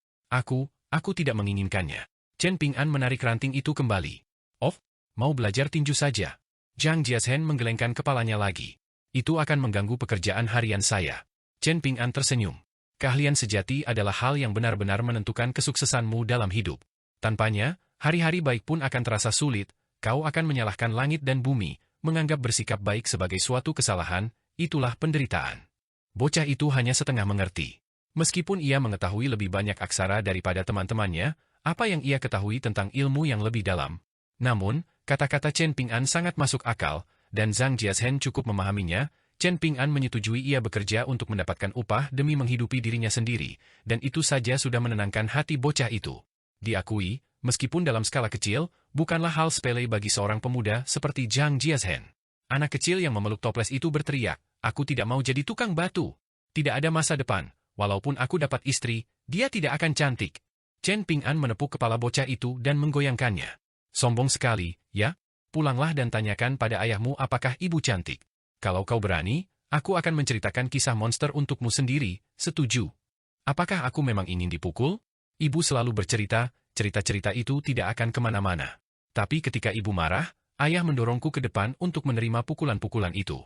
Aku tidak menginginkannya. Chen Ping'an menarik ranting itu kembali. "Oh, mau belajar tinju saja." Zhang Jiazhen menggelengkan kepalanya lagi. "Itu akan mengganggu pekerjaan harian saya." Chen Ping'an tersenyum. "Keahlian sejati adalah hal yang benar-benar menentukan kesuksesanmu dalam hidup. Tanpanya, hari-hari baik pun akan terasa sulit, kau akan menyalahkan langit dan bumi, menganggap bersikap baik sebagai suatu kesalahan, itulah penderitaan." Bocah itu hanya setengah mengerti. Meskipun ia mengetahui lebih banyak aksara daripada teman-temannya, apa yang ia ketahui tentang ilmu yang lebih dalam. Namun, kata-kata Chen Ping'an sangat masuk akal, dan Zhang Jiazhen cukup memahaminya. Chen Ping'an menyetujui ia bekerja untuk mendapatkan upah demi menghidupi dirinya sendiri, dan itu saja sudah menenangkan hati bocah itu. Diakui, meskipun dalam skala kecil, bukanlah hal sepele bagi seorang pemuda seperti Zhang Jiazhen. Anak kecil yang memeluk toples itu berteriak, "Aku tidak mau jadi tukang batu. Tidak ada masa depan. Walaupun aku dapat istri, dia tidak akan cantik." Chen Ping'an menepuk kepala bocah itu dan menggoyangkannya. "Sombong sekali, ya? pulanglah dan tanyakan pada ayahmu apakah ibu cantik. Kalau kau berani, aku akan menceritakan kisah monster untukmu sendiri, setuju? Apakah aku memang ingin dipukul? Ibu selalu bercerita, cerita-cerita itu tidak akan kemana-mana. Tapi ketika ibu marah, ayah mendorongku ke depan untuk menerima pukulan-pukulan itu.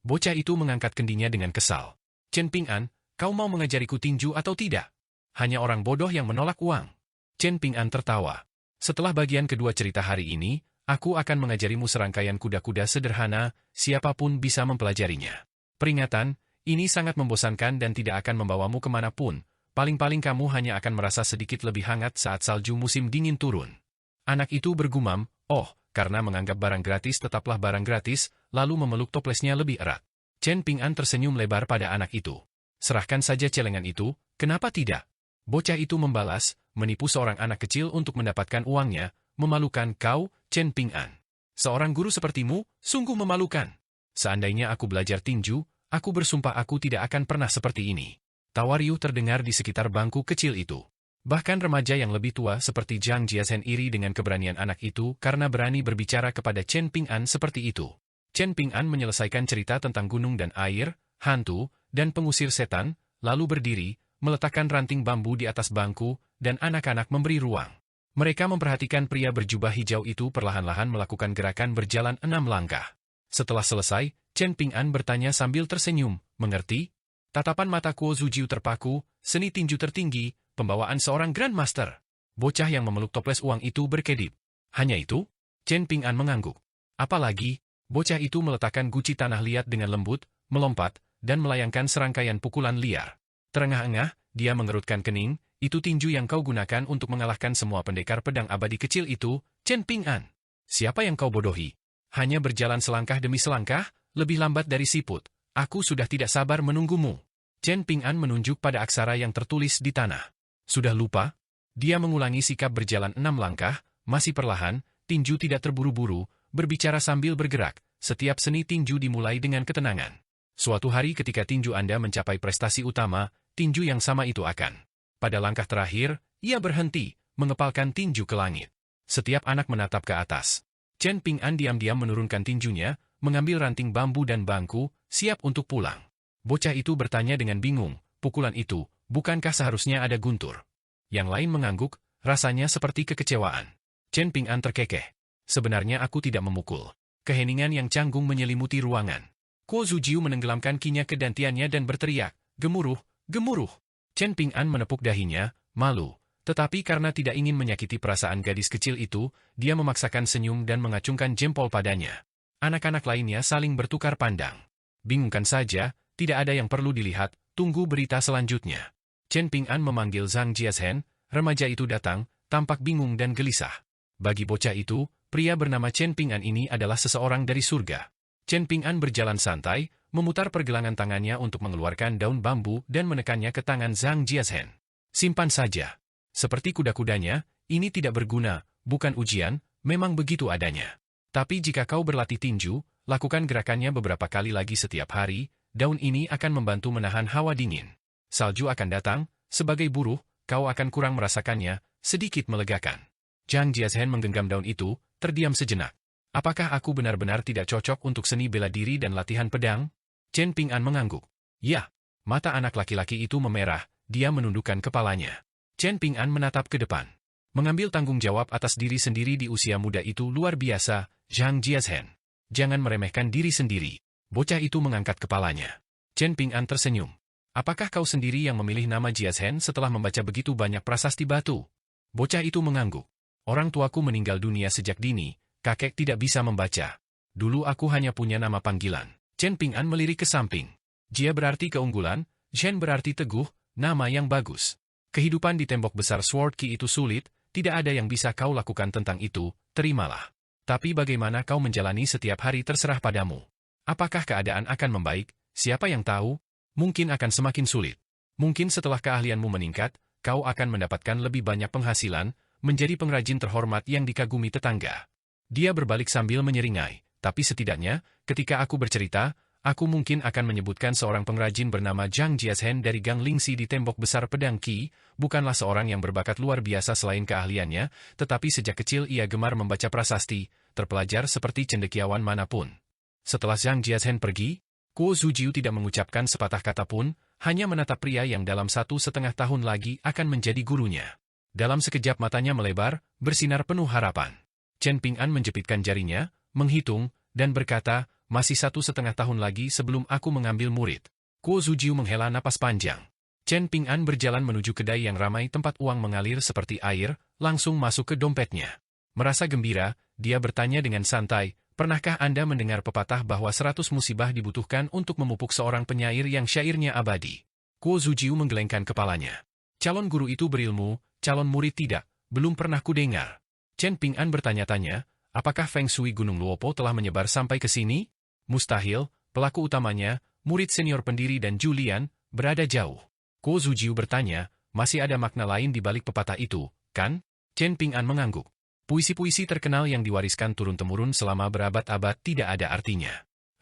Bocah itu mengangkat kendinya dengan kesal. Chen Ping'an, kau mau mengajariku tinju atau tidak? Hanya orang bodoh yang menolak uang. Chen Ping'an tertawa. Setelah bagian kedua cerita hari ini, aku akan mengajarimu serangkaian kuda-kuda sederhana, siapapun bisa mempelajarinya. Peringatan, ini sangat membosankan dan tidak akan membawamu kemanapun. Paling-paling kamu hanya akan merasa sedikit lebih hangat saat salju musim dingin turun. Anak itu bergumam, oh, karena menganggap barang gratis tetaplah barang gratis, lalu memeluk toplesnya lebih erat. Chen Ping'an tersenyum lebar pada anak itu. Serahkan saja celengan itu, kenapa tidak? Bocah itu membalas, menipu seorang anak kecil untuk mendapatkan uangnya, memalukan kau, Chen Ping'an. Seorang guru sepertimu, sungguh memalukan. Seandainya aku belajar tinju, aku bersumpah aku tidak akan pernah seperti ini. Tawa riuh terdengar di sekitar bangku kecil itu. Bahkan remaja yang lebih tua seperti Zhang Jiazhen iri dengan keberanian anak itu karena berani berbicara kepada Chen Ping'an seperti itu. Chen Ping'an menyelesaikan cerita tentang gunung dan air, hantu, dan pengusir setan, lalu berdiri, meletakkan ranting bambu di atas bangku, dan anak-anak memberi ruang. Mereka memperhatikan pria berjubah hijau itu perlahan-lahan melakukan gerakan berjalan 6 langkah. Setelah selesai, Chen Ping'an bertanya sambil tersenyum, mengerti? Tatapan mata Kuo Zujiu terpaku, seni tinju tertinggi, pembawaan seorang Grandmaster. Bocah yang memeluk toples uang itu berkedip. Hanya itu? Chen Ping'an mengangguk. Apalagi, bocah itu meletakkan guci tanah liat dengan lembut, melompat, dan melayangkan serangkaian pukulan liar. Terengah-engah, dia mengerutkan kening, itu tinju yang kau gunakan untuk mengalahkan semua pendekar pedang abadi kecil itu, Chen Ping'an. Siapa yang kau bodohi? Hanya berjalan selangkah demi selangkah, lebih lambat dari siput. Aku sudah tidak sabar menunggumu. Chen Ping'an menunjuk pada aksara yang tertulis di tanah. Sudah lupa? Dia mengulangi sikap berjalan 6 langkah, masih perlahan, tinju tidak terburu-buru, berbicara sambil bergerak, setiap seni tinju dimulai dengan ketenangan. Suatu hari ketika tinju Anda mencapai prestasi utama, tinju yang sama itu akan. Pada langkah terakhir, ia berhenti, mengepalkan tinju ke langit. Setiap anak menatap ke atas. Chen Ping'an diam-diam menurunkan tinjunya, mengambil ranting bambu dan bangku, siap untuk pulang. Bocah itu bertanya dengan bingung, pukulan itu, bukankah seharusnya ada guntur? Yang lain mengangguk, rasanya seperti kekecewaan. Chen Ping'an terkekeh. Sebenarnya aku tidak memukul. Keheningan yang canggung menyelimuti ruangan. Kuo Zujiu menenggelamkan kinya ke dantiannya dan berteriak, gemuruh, gemuruh. Chen Ping'an menepuk dahinya, malu. Tetapi karena tidak ingin menyakiti perasaan gadis kecil itu, dia memaksakan senyum dan mengacungkan jempol padanya. Anak-anak lainnya saling bertukar pandang. Bingungkan saja, tidak ada yang perlu dilihat, tunggu berita selanjutnya. Chen Ping'an memanggil Zhang Jiazhen, remaja itu datang, tampak bingung dan gelisah. Bagi bocah itu, pria bernama Chen Ping'an ini adalah seseorang dari surga. Chen Ping'an berjalan santai, memutar pergelangan tangannya untuk mengeluarkan daun bambu dan menekannya ke tangan Zhang Jiazhen. Simpan saja. Seperti kuda-kudanya, ini tidak berguna, bukan ujian, memang begitu adanya. Tapi jika kau berlatih tinju, lakukan gerakannya beberapa kali lagi setiap hari, daun ini akan membantu menahan hawa dingin. Salju akan datang, sebagai buruh, kau akan kurang merasakannya, sedikit melegakan. Zhang Jiazhen menggenggam daun itu, terdiam sejenak. Apakah aku benar-benar tidak cocok untuk seni bela diri dan latihan pedang? Chen Ping'an mengangguk. Ya. Mata anak laki-laki itu memerah, dia menundukkan kepalanya. Chen Ping'an menatap ke depan. Mengambil tanggung jawab atas diri sendiri di usia muda itu luar biasa, Zhang Jiazhen. Jangan meremehkan diri sendiri. Bocah itu mengangkat kepalanya. Chen Ping'an tersenyum. Apakah kau sendiri yang memilih nama Jiazhen setelah membaca begitu banyak prasasti batu? Bocah itu mengangguk. Orang tuaku meninggal dunia sejak dini, kakek tidak bisa membaca. Dulu aku hanya punya nama panggilan. Chen Ping'an melirik ke samping. Jia berarti keunggulan, Zhen berarti teguh, nama yang bagus. Kehidupan di tembok besar Sword Qi itu sulit, tidak ada yang bisa kau lakukan tentang itu, terimalah. Tapi bagaimana kau menjalani setiap hari terserah padamu. Apakah keadaan akan membaik, siapa yang tahu? Mungkin akan semakin sulit. Mungkin setelah keahlianmu meningkat, kau akan mendapatkan lebih banyak penghasilan, menjadi pengrajin terhormat yang dikagumi tetangga. Dia berbalik sambil menyeringai, tapi setidaknya, ketika aku bercerita, aku mungkin akan menyebutkan seorang pengrajin bernama Zhang Jiazhen dari Gang Lingxi di tembok besar pedang Qi, bukanlah seorang yang berbakat luar biasa selain keahliannya, tetapi sejak kecil ia gemar membaca prasasti, terpelajar seperti cendekiawan manapun. Setelah Zhang Jiazhen pergi, Guo Zujiu tidak mengucapkan sepatah kata pun, hanya menatap pria yang dalam 1,5 tahun lagi akan menjadi gurunya. Dalam sekejap matanya melebar, bersinar penuh harapan. Chen Ping'an menjepitkan jarinya, menghitung, dan berkata, masih 1,5 tahun lagi sebelum aku mengambil murid. Guo Zujiu menghela napas panjang. Chen Ping'an berjalan menuju kedai yang ramai tempat uang mengalir seperti air, langsung masuk ke dompetnya. Merasa gembira, dia bertanya dengan santai, pernahkah Anda mendengar pepatah bahwa 100 musibah dibutuhkan untuk memupuk seorang penyair yang syairnya abadi? Guo Zujiu menggelengkan kepalanya. Calon guru itu berilmu, calon murid tidak, belum pernah kudengar. Chen Ping'an bertanya-tanya, apakah Feng Shui Gunung Luopo telah menyebar sampai ke sini? Mustahil, pelaku utamanya, murid senior pendiri dan Julian, berada jauh. Guo Zujiu bertanya, masih ada makna lain di balik pepatah itu, kan? Chen Ping'an mengangguk. Puisi-puisi terkenal yang diwariskan turun-temurun selama berabad-abad tidak ada artinya.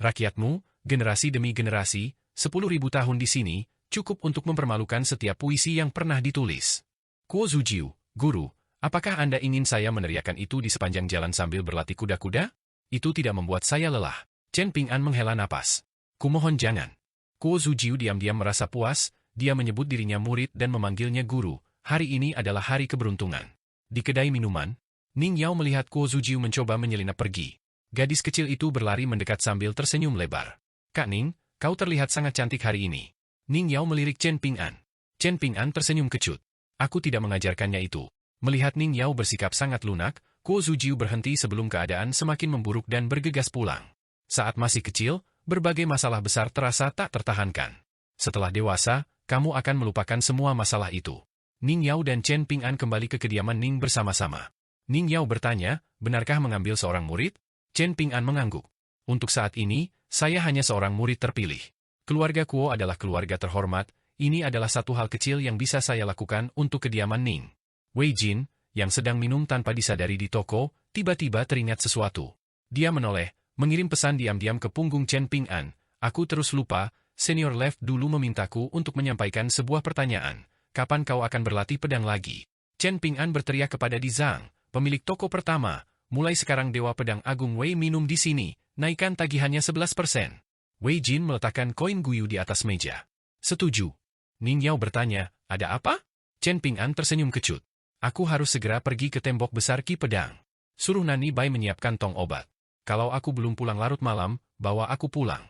Rakyatmu, generasi demi generasi, 10.000 tahun di sini, cukup untuk mempermalukan setiap puisi yang pernah ditulis. Guo Zujiu, guru, apakah Anda ingin saya meneriakan itu di sepanjang jalan sambil berlatih kuda-kuda? Itu tidak membuat saya lelah. Chen Ping'an menghela napas. Kumohon jangan. Guo Zujiu diam-diam merasa puas, dia menyebut dirinya murid dan memanggilnya guru. Hari ini adalah hari keberuntungan. Di kedai minuman, Ning Yao melihat Guo Zujiu mencoba menyelinap pergi. Gadis kecil itu berlari mendekat sambil tersenyum lebar. Kak Ning, kau terlihat sangat cantik hari ini. Ning Yao melirik Chen Ping'an. Chen Ping'an tersenyum kecut. Aku tidak mengajarkannya itu. Melihat Ning Yao bersikap sangat lunak, Guo Zujiu berhenti sebelum keadaan semakin memburuk dan bergegas pulang. Saat masih kecil, berbagai masalah besar terasa tak tertahankan. Setelah dewasa, kamu akan melupakan semua masalah itu. Ning Yao dan Chen Ping'an kembali ke kediaman Ning bersama-sama. Ning Yao bertanya, benarkah mengambil seorang murid? Chen Ping'an mengangguk. Untuk saat ini, saya hanya seorang murid terpilih. Keluarga Guo adalah keluarga terhormat, ini adalah satu hal kecil yang bisa saya lakukan untuk kediaman Ning. Wei Jin, yang sedang minum tanpa disadari di toko, tiba-tiba teringat sesuatu. Dia menoleh, mengirim pesan diam-diam ke punggung Chen Ping'an. Aku terus lupa, Senior Left dulu memintaku untuk menyampaikan sebuah pertanyaan. Kapan kau akan berlatih pedang lagi? Chen Ping'an berteriak kepada Di Zhang, pemilik toko pertama, mulai sekarang Dewa Pedang Agung Wei minum di sini, naikkan tagihannya 11%. Wei Jin meletakkan koin guyu di atas meja. Setuju. Ning Yao bertanya, ada apa? Chen Ping'an tersenyum kecut. Aku harus segera pergi ke tembok besar Ki Pedang. Suruh Nani Bai menyiapkan tong obat. Kalau aku belum pulang larut malam, bawa aku pulang.